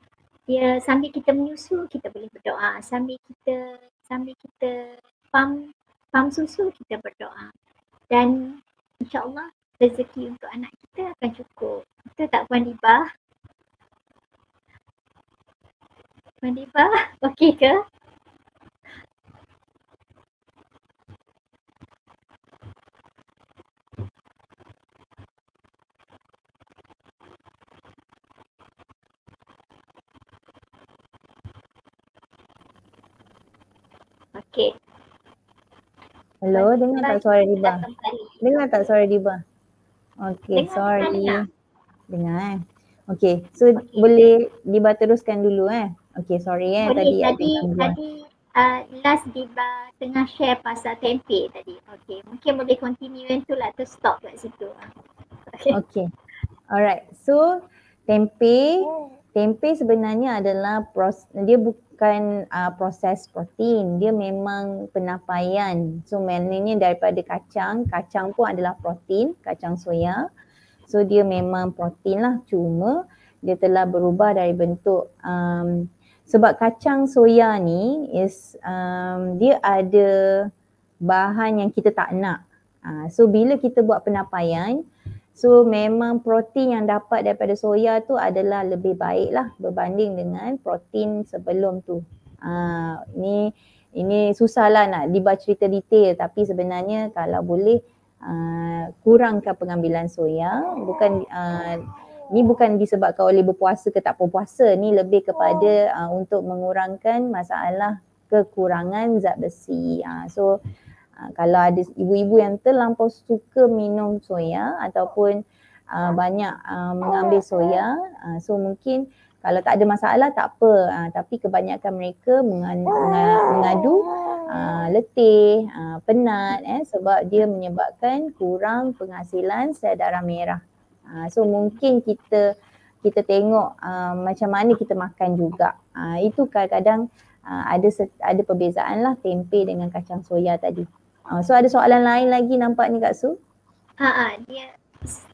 Dia sambil kita menyusu kita boleh berdoa. Sambil kita pam susu kita berdoa. Dan insyaAllah rezeki untuk anak kita akan cukup. Betul tak Puan Diba? Puan Diba, okey ke? Okey. Hello, dengar tak suara Diba? Dengar tak suara Diba? Okay, sorry. Dengar Okay, so boleh Diba teruskan dulu Okay, sorry boleh, tadi last Diba tengah share pasal tempe tadi. Okay, mungkin boleh continue yang tu lah, tu stop kat situ. Okay, alright. So tempe sebenarnya adalah dia bukan proses protein, dia memang penapaian. So maknanya daripada kacang pun adalah protein, kacang soya. So dia memang protein lah, cuma dia telah berubah dari bentuk sebab kacang soya ni dia ada bahan yang kita tak nak. So bila kita buat penapaian, so memang protein yang dapat daripada soya tu adalah lebih baik lah berbanding dengan protein sebelum tu. Ini susah lah nak Diba cerita detail, tapi sebenarnya kalau boleh kurangkan pengambilan soya. Ni bukan disebabkan oleh berpuasa ke tak berpuasa, ni lebih kepada untuk mengurangkan masalah kekurangan zat besi. Kalau ada ibu-ibu yang terlampau suka minum soya ataupun banyak mengambil soya, so mungkin kalau tak ada masalah tak apa, tapi kebanyakan mereka mengadu letih, penat sebab dia menyebabkan kurang penghasilan sel darah merah. So mungkin kita tengok macam mana kita makan juga. Itu kadang-kadang ada perbezaan lah tempe dengan kacang soya tadi. So ada soalan lain lagi nampak ni Kak Su? Dia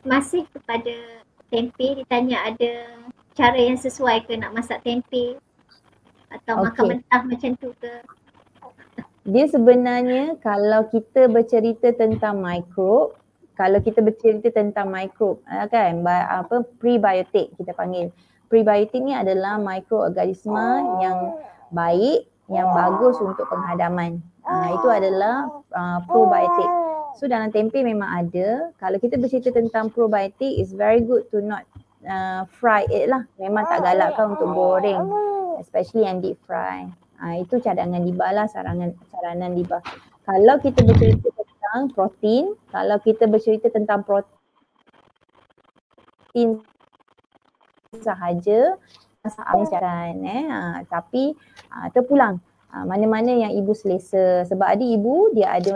masih kepada tempe, ditanya ada cara yang sesuai ke nak masak tempe atau makan mentah macam tu ke? Dia sebenarnya kalau kita bercerita tentang mikrob, kan prebiotik kita panggil. Prebiotik ni adalah mikroorganisma yang baik yang bagus untuk penghadaman. Itu adalah probiotik. So dalam tempe memang ada. Kalau kita bercerita tentang probiotik, it's very good to not fry it lah. Memang tak galakkan untuk goreng, especially yang deep fry. Itu cadangan Diba lah, saranan Diba. Kalau kita bercerita tentang protein, kalau kita bercerita tentang protein sahaja, masakan tapi terpulang mana-mana yang ibu selesa. Sebab ada ibu dia ada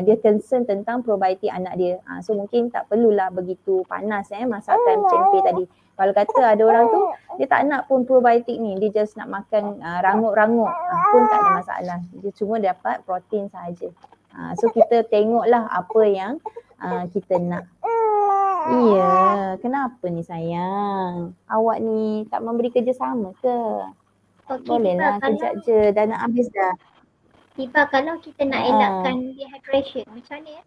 dia concern tentang probiotik anak dia. So mungkin tak perlulah begitu panas masakan tempe tadi. Kalau kata ada orang tu dia tak nak pun probiotik ni, dia just nak makan rangup-rangup pun tak ada masalah. Dia cuma dapat protein sahaja. So kita tengoklah apa yang kita nak. Iya, kenapa ni sayang? Awak ni tak memberi kerjasama ke? Okey, Bolehlah, Diba, kejap je, dah nak habis dah. Diba, kalau kita nak elakkan dehydration, macam mana ya?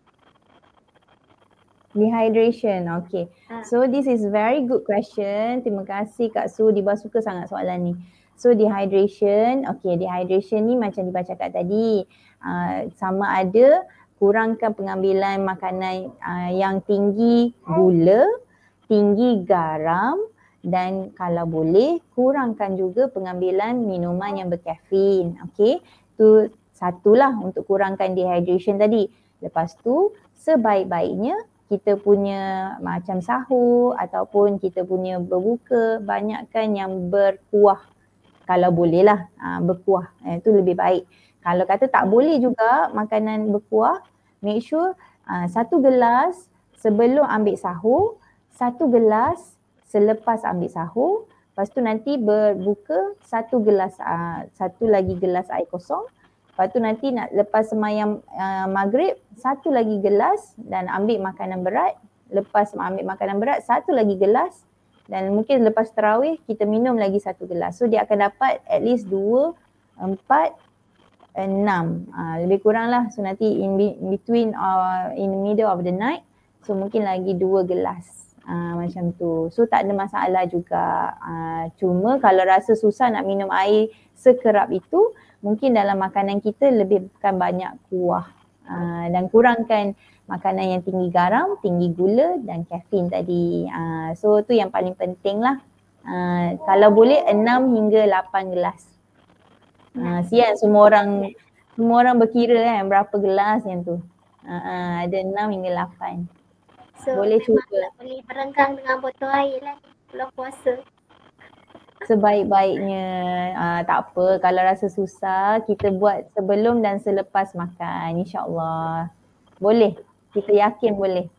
Dehydration, okay. So this is very good question. Terima kasih Kak Su, Diba suka sangat soalan ni. So dehydration, okay, dehydration ni macam Diba cakap tadi, sama ada kurangkan pengambilan makanan yang tinggi gula, tinggi garam, dan kalau boleh kurangkan juga pengambilan minuman yang berkafein. Okey, tu satulah untuk kurangkan dehydration tadi. Lepas tu sebaik-baiknya kita punya macam sahur ataupun kita punya berbuka banyakkan yang berkuah. Kalau boleh lah berkuah, itu lebih baik. Kalau kata tak boleh juga makanan berkuah, make sure 1 gelas sebelum ambil sahur, 1 gelas selepas ambil sahur, lepas tu nanti berbuka 1 gelas, 1 lagi gelas air kosong, lepas tu nanti nak lepas semayang maghrib 1 lagi gelas dan ambil makanan berat, lepas ambil makanan berat 1 lagi gelas dan mungkin lepas tarawih kita minum lagi 1 gelas. So dia akan dapat at least 2, 4, 6, lebih kurang lah. So nanti in between in the middle of the night, so mungkin lagi 2 gelas macam tu. So tak ada masalah juga. Cuma kalau rasa susah nak minum air sekerap itu, mungkin dalam makanan kita lebihkan banyak kuah dan kurangkan makanan yang tinggi garam, tinggi gula dan kafein tadi. So tu yang paling penting lah. Kalau boleh 6 hingga 8 gelas. Siap semua orang berkira kan berapa gelas yang tu. Ada 6 hingga 8. So boleh cuba. Boleh berenggang dengan botol air lah bulan puasa. Sebaik-baiknya tak apa, kalau rasa susah kita buat sebelum dan selepas makan, insya-Allah. Boleh. Kita yakin boleh.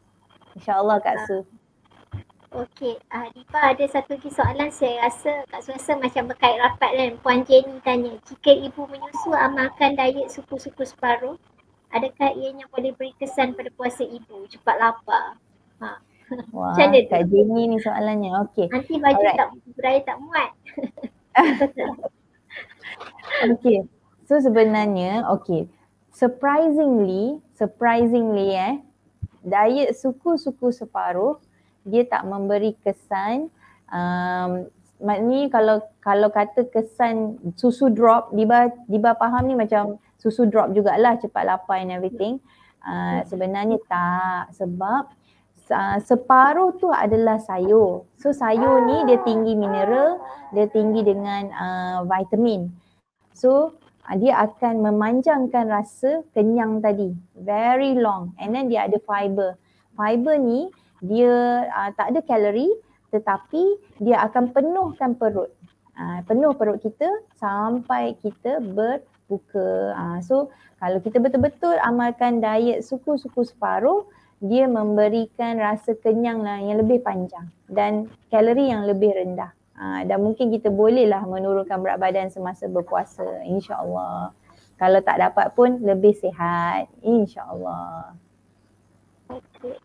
Insya-Allah Kak Su. Okey, Diba ada satu lagi soalan saya rasa Kak Su rasa macam berkait rapat kan. Puan Jenny tanya, jika ibu menyusu amalkan diet suku-suku separuh, adakah ianya boleh beri kesan pada puasa ibu cepat lapar? Wah, Macam mana Kak Jenny ni soalannya. Okey. Nanti baju tak beraya tak muat. Okey. So sebenarnya surprisingly diet suku-suku separuh dia tak memberi kesan maknanya kalau kata kesan susu drop, Diba faham ni macam susu drop jugalah cepat lapar and everything. Sebenarnya tak, sebab separuh tu adalah sayur. So sayur ni dia tinggi mineral, dia tinggi dengan vitamin. So dia akan memanjangkan rasa kenyang tadi, very long, and then dia ada fiber. Fiber ni dia tak ada kalori tetapi dia akan penuhkan perut. Penuh perut kita sampai kita berbuka. So kalau kita betul-betul amalkan diet suku-suku separuh, dia memberikan rasa kenyang lah yang lebih panjang dan kalori yang lebih rendah. Dan mungkin kita bolehlah menurunkan berat badan semasa berpuasa, insya-Allah. Kalau tak dapat pun lebih sihat, insya-Allah. Okay.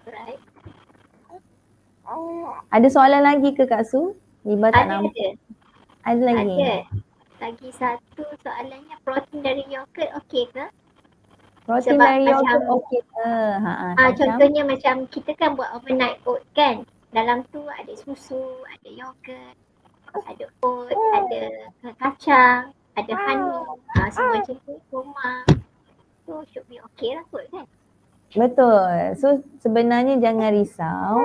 Right. Ada soalan lagi ke Kak Su? Diba tak nampak. Ada lagi? Ada. Lagi satu soalannya, protein dari yogurt okey ke? Protein dari yogurt okey ke? Contohnya macam kita kan buat overnight oat kan. Dalam tu ada susu, ada yogurt, ada oat, ada kacang, ada honey, semua jenis kurma. So should be okay lah kot kan? Betul. So sebenarnya jangan risau.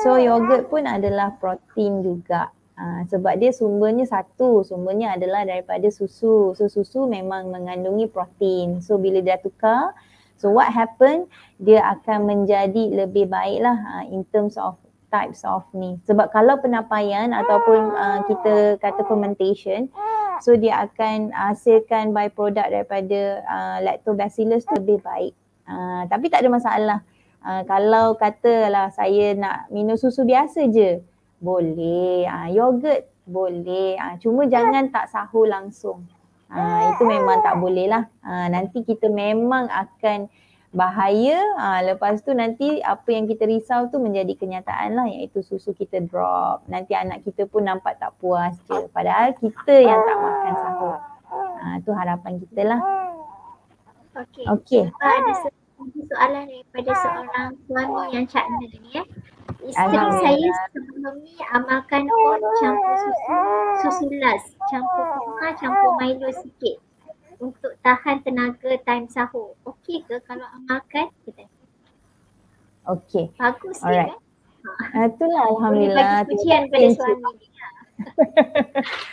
So yogurt pun adalah protein juga. Sebab dia sumbernya satu. Sumbernya adalah daripada susu. So susu memang mengandungi protein. So bila dia tukar, so what happen? Dia akan menjadi lebih baik lah in terms of types of ni. Sebab kalau penapaian ataupun kita kata fermentation, so dia akan hasilkan byproduct daripada lactobacillus tu lebih baik. Tapi tak ada masalah. Kalau katalah saya nak minum susu biasa je, boleh. Yogurt boleh. Cuma jangan tak sahur langsung. Itu memang tak boleh lah. Nanti kita memang akan bahaya. Lepas tu nanti apa yang kita risau tu menjadi kenyataan lah, iaitu susu kita drop. Nanti anak kita pun nampak tak puas je. Padahal kita yang tak makan sahur. Tu harapan kita lah. Okey. Ada soalan daripada seorang suami yang cakna ni Isteri saya sebelum ni amalkan oat campur susu las, campur kurma, campur Milo sikit untuk tahan tenaga time sahur. Okey ke kalau amalkan? Okey. Bagus Alright. kan? Itulah alhamdulillah. Bagi pujian pada suami ni.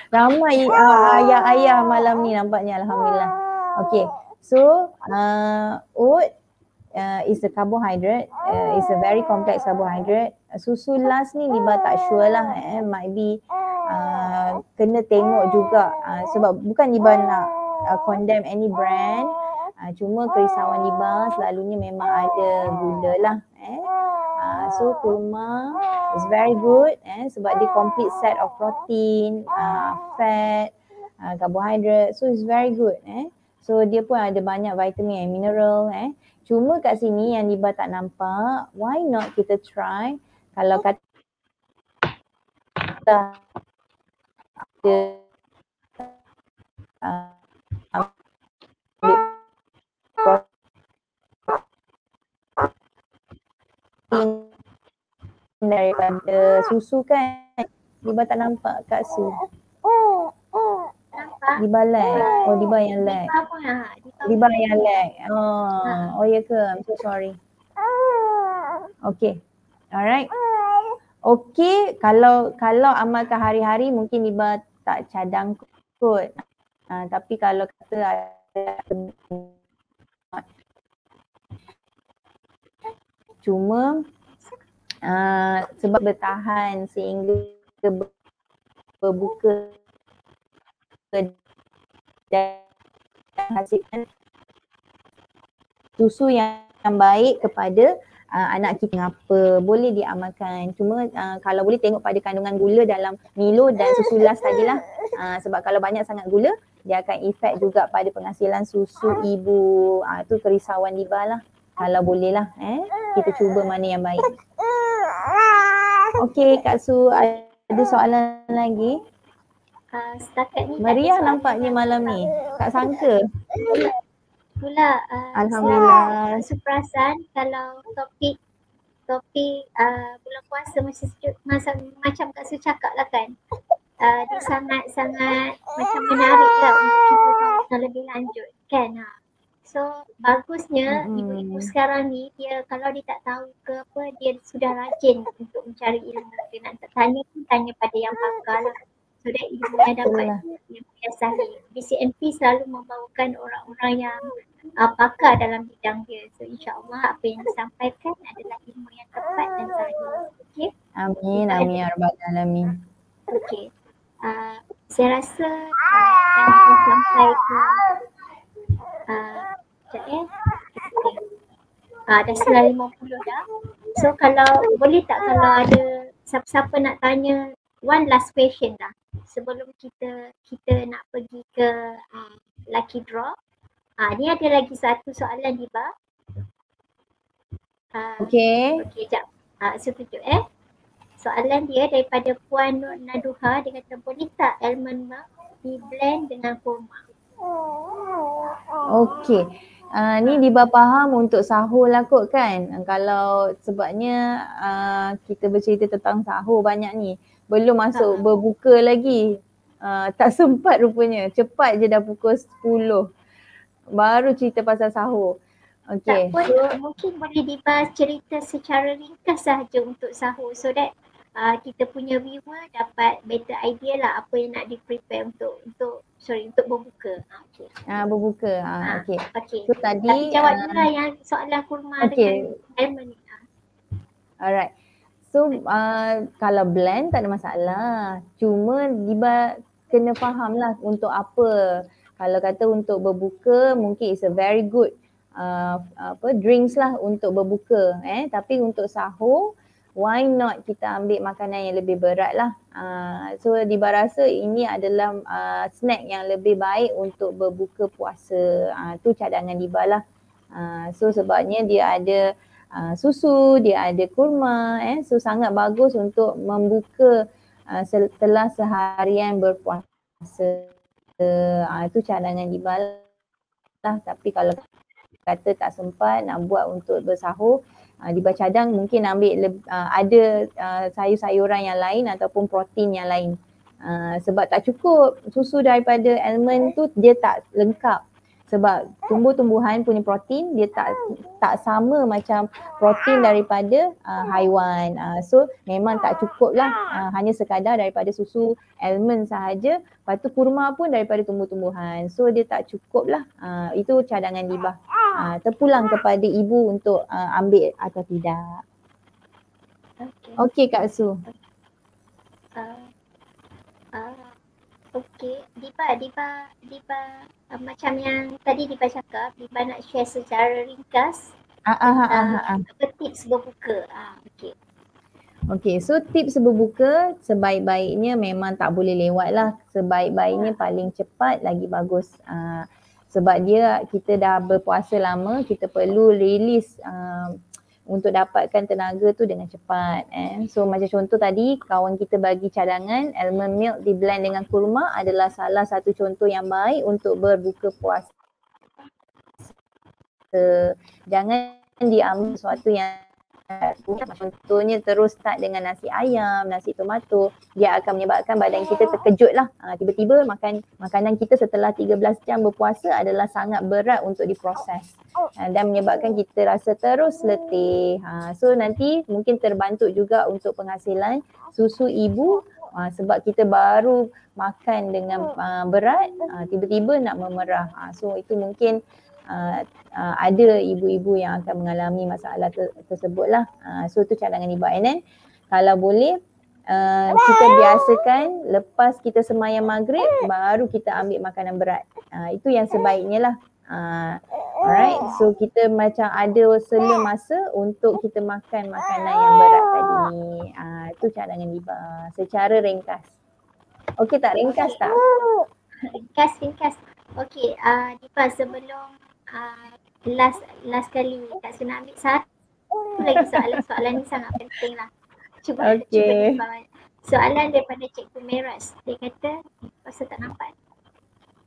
Ramai ayah-ayah malam ni nampaknya, alhamdulillah. Okey. So oat is a carbohydrate. It's a very complex carbohydrate. Susu las ni Liba tak sure lah. Might be kena tengok juga. Sebab bukan Liba nak condemn any brand. Cuma kerisauan Liba selalunya memang ada gula lah. So kurma is very good sebab dia complete set of protein, fat, carbohydrate. So it's very good. So dia pun ada banyak vitamin and mineral. Cuma kat sini yang Liba tak nampak, why not kita try kalau kata protein daripada susu kan, Liba tak nampak kat Su. Liba lag. Oh, Liba yang lag. Liba yang lag. Oh ya ke? I'm so sorry. Okay. Alright. Okay, kalau amalkan hari-hari mungkin Liba tak cadang kot. Tapi kalau kata cuma sebab bertahan sehingga berbuka dan hasilkan susu yang baik kepada anak kita. Mengapa boleh diamalkan, cuma kalau boleh tengok pada kandungan gula dalam Milo dan susu las tadilah. Sebab kalau banyak sangat gula, dia akan efek juga pada penghasilan susu ibu. Tu kerisauan Liba lah. Kalau boleh lah kita cuba mana yang baik. Okey Kak Su, ada soalan lagi? Setakat ni Maria nampaknya malam ni. Tak sangka. Itulah Alhamdulillah. Saya perasan kalau topik bulan puasa masih sejuk, macam Kak Su cakap lah kan. Dia sangat-sangat macam menarik lah untuk kita tahu lebih lanjut kan. So bagusnya ibu-ibu sekarang ni, dia kalau dia tak tahu ke apa, dia sudah rajin untuk mencari ilmu. Dia nak tanya pun tanya pada yang pakar lah. So that ilmunya dapat yang biasanya. BCMP selalu membawakan orang-orang yang pakar dalam bidang dia. So insyaAllah apa yang disampaikan adalah ilmu yang tepat dan sahih. Okay? Amin, amin ya rabbal alamin. Okay. Saya rasa kita sampai ke dah 9.50 dah. So kalau boleh tak, kalau ada siapa-siapa nak tanya one last question dah sebelum kita nak pergi ke lucky draw. Ni ada lagi satu soalan Liba. Okay, sekejap. Setuju soalan dia daripada Puan Nur Naduha. Dia kata boleh tak almond milk di blend dengan kurma? okay. Ni Liba faham untuk sahur lah kot kan. Kalau sebabnya kita bercerita tentang sahur banyak ni. Belum masuk berbuka lagi. Tak sempat rupanya. Cepat je dah pukul 10. Baru cerita pasal sahur. Tak Okay. pun mungkin boleh dibahas cerita secara ringkas sahaja untuk sahur so that kita punya viewer dapat better idea lah apa yang nak di-prepare untuk berbuka. Okay. Berbuka. Okay. Okay. So tadi Tapi jawab dulu lah yang soalan kurma dengan almond. Alright. So kalau blend tak ada masalah. Cuma Diba kena faham lah untuk apa. Kalau kata untuk berbuka mungkin it's a very good drinks lah untuk berbuka. Tapi untuk sahur why not kita ambil makanan yang lebih berat lah. So Diba rasa ini adalah snack yang lebih baik untuk berbuka puasa. Tu cadangan Diba lah. So sebabnya dia ada susu, dia ada kurma, so sangat bagus untuk membuka setelah seharian berpuasa. Itu cadangan Diba lah. Tapi kalau kata tak sempat nak buat untuk bersahur, Diba cadang mungkin ambil ada sayur-sayuran yang lain ataupun protein yang lain. Sebab tak cukup susu daripada almond tu dia tak lengkap. Sebab tumbuh-tumbuhan punya protein dia tak sama macam protein daripada haiwan. So memang tak cukup lah hanya sekadar daripada susu almond sahaja. Lepas tu kurma pun daripada tumbuh-tumbuhan. So dia tak cukup lah. Itu cadangan Diba. Terpulang kepada ibu untuk ambil atau tidak. Okey Kak Su. Okey, Diba macam yang tadi Diba cakap, Diba nak share secara ringkas apa tips berbuka. Okey, so tips berbuka sebaik-baiknya memang tak boleh lewat lah. Sebaik-baiknya paling cepat lagi bagus. Sebab kita dah berpuasa lama, kita perlu release untuk dapatkan tenaga tu dengan cepat. So macam contoh tadi kawan kita bagi cadangan almond milk di blend dengan kurma adalah salah satu contoh yang baik untuk berbuka puasa. Jangan diambil sesuatu yang contohnya terus start dengan nasi ayam, nasi tomato, dia akan menyebabkan badan kita terkejut lah. Tiba-tiba makanan kita setelah 13 jam berpuasa adalah sangat berat untuk diproses dan menyebabkan kita rasa terus letih. So nanti mungkin terbantu juga untuk penghasilan susu ibu sebab kita baru makan dengan berat, tiba-tiba nak memerah. So itu mungkin ada ibu-ibu yang akan mengalami masalah tersebut lah. So tu cadangan Diba. And then kalau boleh kita biasakan lepas kita sembahyang maghrib baru kita ambil makanan berat. Itu yang sebaiknya lah. Alright, so kita macam ada sela masa untuk kita makan makanan yang berat tadi. Itu cadangan Diba secara ringkas. Okey tak ringkas tak? Ringkas. Okey, Diba sebelum last kali tak nak ambil satu lagi soalan ni sangat penting lah. Cuba Diba. Soalan daripada Cikgu Meras. Dia kata pasal tak nampak.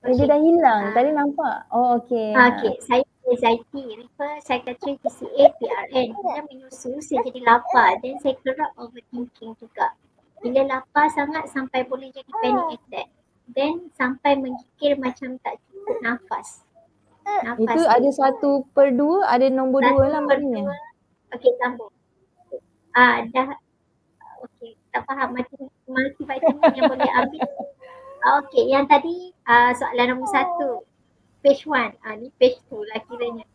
Dia dah hilang. Tadi nampak. Oh okey. Okey, saya anxiety, refer psychiatry TCA PRN. Bila menyusu saya jadi lapar dan saya kerap overthinking juga. Bila lapar sangat sampai boleh jadi panic attack. Then sampai menggigil macam tak cukup nafas. Itu ada 1/2, ada nombor 2 lah maknanya. Okey, sambung. Dah okey, tak faham multivitamin yang boleh ambil. Okey, yang tadi soalan nombor 1. Page 1. Ni page 2 lah kiranya.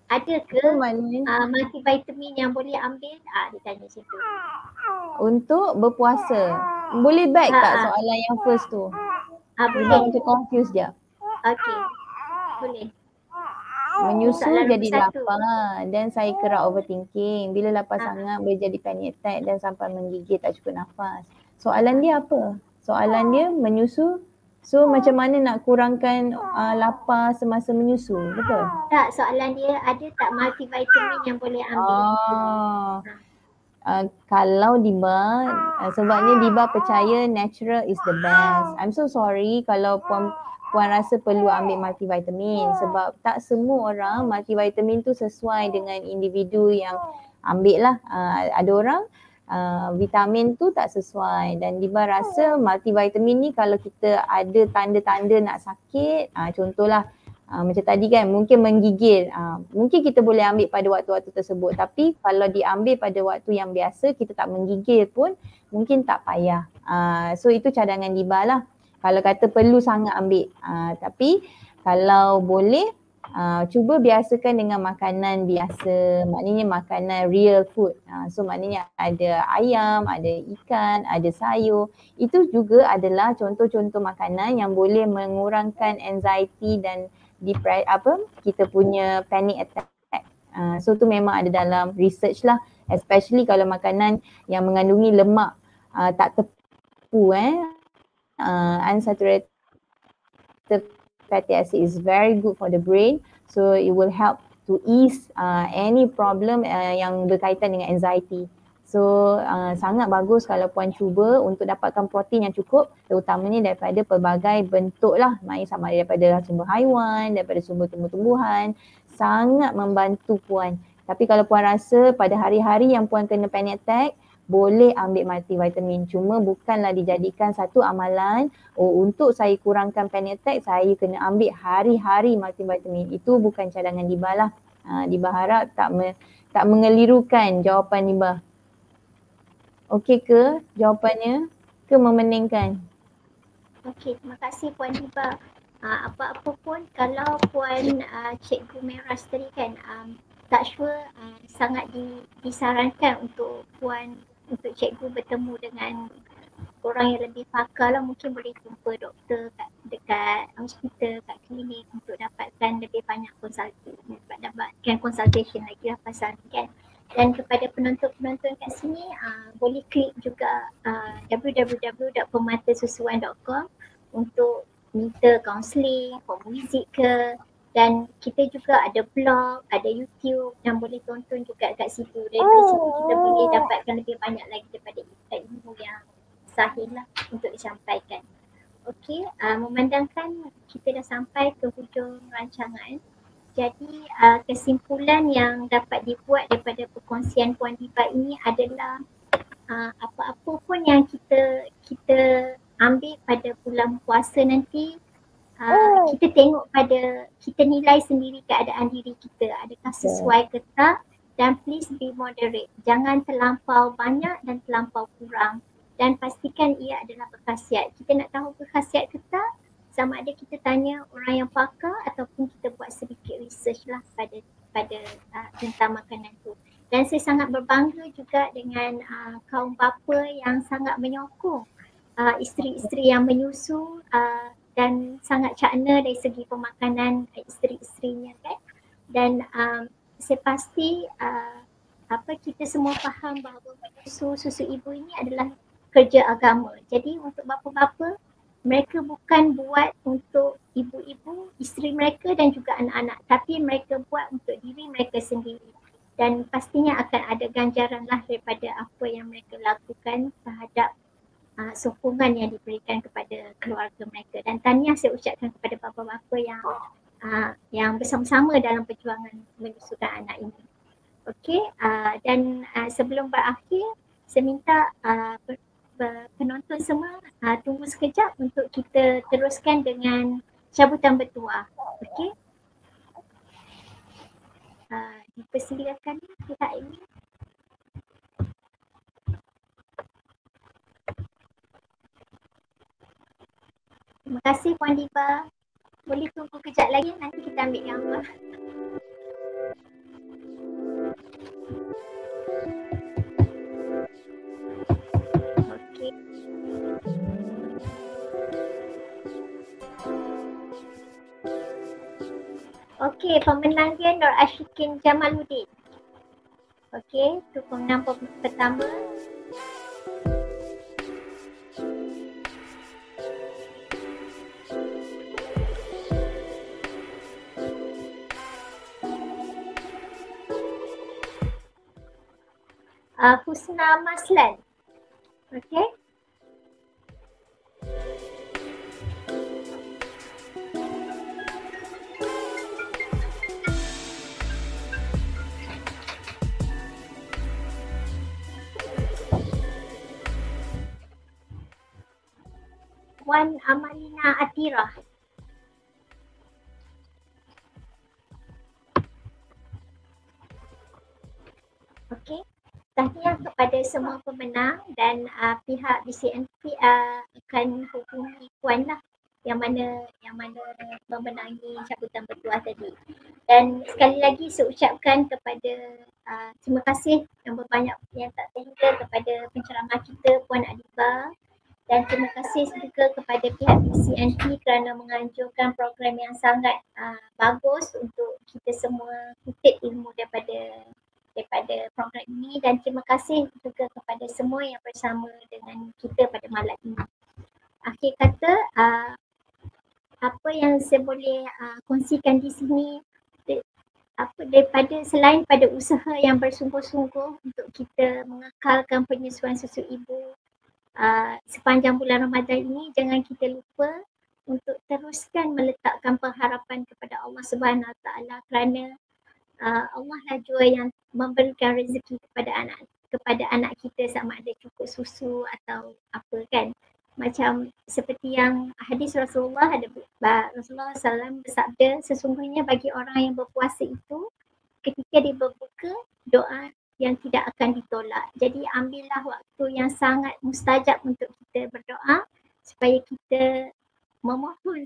Ada ke multivitamin yang boleh ambil? Dia tanya macam tu. Untuk berpuasa. Boleh back tak soalan yang first tu? Boleh. Macam confused je. Okey. Boleh. Menyusu jadi lapar dan saya kerap overthinking. Bila lapar sangat boleh jadi panic attack dan sampai menggigil tak cukup nafas. Soalan dia apa? Soalan dia menyusu. So macam mana nak kurangkan lapar semasa menyusu, betul? Tak, soalan dia ada tak multivitamin yang boleh ambil? Kalau Diba, sebabnya Diba percaya natural is the best. I'm so sorry kalau puan rasa perlu ambil multivitamin sebab tak semua orang multivitamin tu sesuai dengan individu yang ambil lah. Ada orang vitamin tu tak sesuai. Dan Diba rasa multivitamin ni kalau kita ada tanda-tanda nak sakit, contohlah macam tadi kan mungkin menggigil, mungkin kita boleh ambil pada waktu-waktu tersebut, tapi kalau diambil pada waktu yang biasa kita tak menggigil pun mungkin tak payah. So itu cadangan Diba lah kalau kata perlu sangat ambil. Tapi kalau boleh cuba biasakan dengan makanan biasa, maknanya makanan real food. So maknanya ada ayam, ada ikan, ada sayur. Itu juga adalah contoh-contoh makanan yang boleh mengurangkan anxiety dan kita punya panic attack. So tu memang ada dalam research lah, especially kalau makanan yang mengandungi lemak tak tepu unsaturated fatty acid is very good for the brain, so it will help to ease any problem yang berkaitan dengan anxiety. So sangat bagus kalau puan cuba untuk dapatkan protein yang cukup, terutamanya daripada pelbagai bentuk lah, sama daripada sumber haiwan, daripada sumber tumbuh-tumbuhan, sangat membantu puan. Tapi kalau puan rasa pada hari-hari yang puan kena panic attack, boleh ambil multivitamin. Cuma bukanlah dijadikan satu amalan, untuk saya kurangkan panic attack, saya kena ambil hari-hari multivitamin. Itu bukan cadangan Diba lah. Diba harap tak mengelirukan jawapan Diba. Okey ke jawapannya? Ke memeningkan? Okey, terima kasih Puan Diba. Apa-apa pun kalau Puan Cikgu Meras tadi kan, tak sure sangat disarankan untuk Puan, untuk Cikgu bertemu dengan orang yang lebih pakar lah. Mungkin boleh jumpa doktor dekat hospital, kat klinik untuk dapatkan lebih banyak dapatkan consultation lagi lah pasal ni kan. Dan kepada penonton-penonton kat sini, boleh klik juga www.pematasusuan.com untuk minta kaunseling, form visit ke, dan kita juga ada blog, ada YouTube yang boleh tonton juga kat situ. Dari situ kita boleh dapatkan lebih banyak lagi daripada ilmu yang sahih lah untuk disampaikan. Okey, memandangkan kita dah sampai ke hujung rancangan. Jadi kesimpulan yang dapat dibuat daripada perkongsian Puan Diba ini adalah apa-apa pun yang kita ambil pada bulan puasa nanti, kita tengok pada, kita nilai sendiri keadaan diri kita, adakah sesuai ke tak, dan please be moderate. Jangan terlampau banyak dan terlampau kurang, dan pastikan ia adalah berkhasiat. Kita nak tahu berkhasiat ke tak, sama ada kita tanya orang yang pakar ataupun kita buat sedikit research lah pada tentang makanan tu. Dan saya sangat berbangga juga dengan kaum bapa yang sangat menyokong isteri-isteri yang menyusu dan sangat cakna dari segi pemakanan isteri-isterinya kan. Dan saya pasti kita semua faham bahawa susu ibu ini adalah kerja agama. Jadi untuk bapa-bapa, mereka bukan buat untuk ibu-ibu, isteri mereka dan juga anak-anak, tapi mereka buat untuk diri mereka sendiri. Dan pastinya akan ada ganjaran lah daripada apa yang mereka lakukan terhadap sokongan yang diberikan kepada keluarga mereka. Dan tahniah saya ucapkan kepada bapa-bapa yang bersama-sama dalam perjuangan menyusukan anak ini. Okey, dan sebelum berakhir, saya minta penonton semua tunggu sekejap untuk kita teruskan dengan cabutan bertuah. Okey. Dipersilakan pihak ini. Terima kasih Puan Diba. Boleh tunggu kejap lagi, nanti kita ambil gambar. Okey. Okey, pemenang dia Nur Ashikin Jamaluddin. Okey, tu pemenang pertama. Husna Maslan. Okey. Wan Amalina Atira. Okey. Tahniah kepada semua pemenang dan pihak BCNP akan hubungi Puan lah yang mana memenangi cabutan bertuah tadi. Dan sekali lagi saya ucapkan kepada terima kasih yang berbanyak yang tak terhingga kepada penceramah kita Puan Adibah, dan terima kasih juga kepada pihak BCNP kerana menganjurkan program yang sangat bagus untuk kita semua kutip ilmu daripada program ini, dan terima kasih juga kepada semua yang bersama dengan kita pada malam ini. Akhir kata, apa yang saya boleh kongsikan di sini daripada selain pada usaha yang bersungguh-sungguh untuk kita mengekalkan penyusuan susu ibu sepanjang bulan Ramadan ini, jangan kita lupa untuk teruskan meletakkan pengharapan kepada Allah Subhanahu Wa Taala, kerana Allah lah jua yang memberikan rezeki kepada anak kita, sama ada cukup susu atau apa kan. Macam seperti yang hadis Rasulullah Rasulullah SAW bersabda, sesungguhnya bagi orang yang berpuasa itu ketika dia berbuka, doa yang tidak akan ditolak. Jadi ambillah waktu yang sangat mustajab untuk kita berdoa supaya kita memohon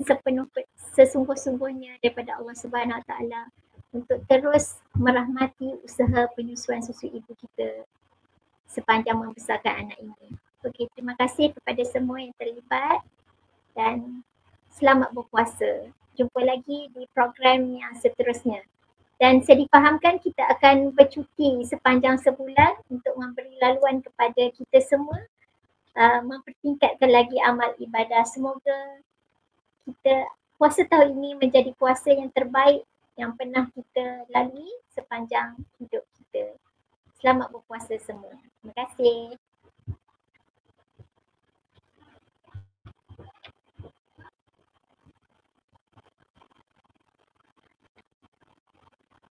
sesungguh-sungguhnya daripada Allah Subhanahu Wa Taala untuk terus merahmati usaha penyusuan susu ibu kita sepanjang membesarkan anak ini. Okey, terima kasih kepada semua yang terlibat dan selamat berpuasa. Jumpa lagi di program yang seterusnya. Dan saya difahamkan kita akan bercuti sepanjang sebulan untuk memberi laluan kepada kita semua mempertingkatkan lagi amal ibadah. Semoga kita puasa tahun ini menjadi puasa yang terbaik yang pernah kita lalui sepanjang hidup kita. Selamat berpuasa semua. Terima kasih.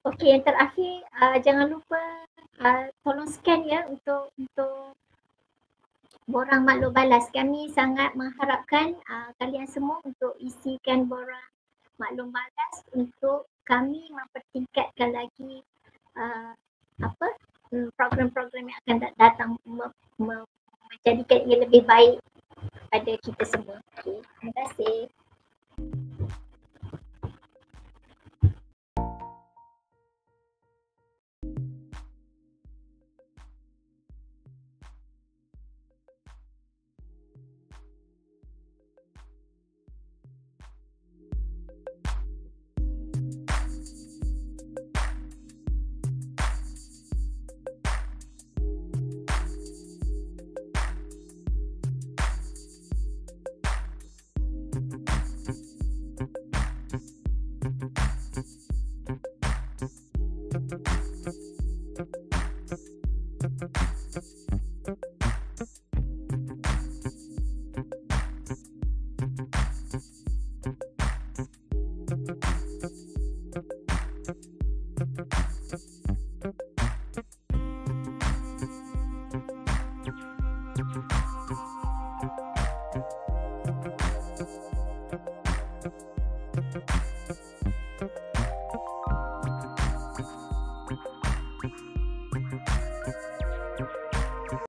Okey, yang terakhir jangan lupa tolong scan ya untuk borang maklum balas. Kami sangat mengharapkan kalian semua untuk isikan borang maklum balas untuk kami mempertingkatkan lagi program-program yang akan datang menjadikan ia lebih baik pada kita semua. Okay. Terima kasih. Thank you.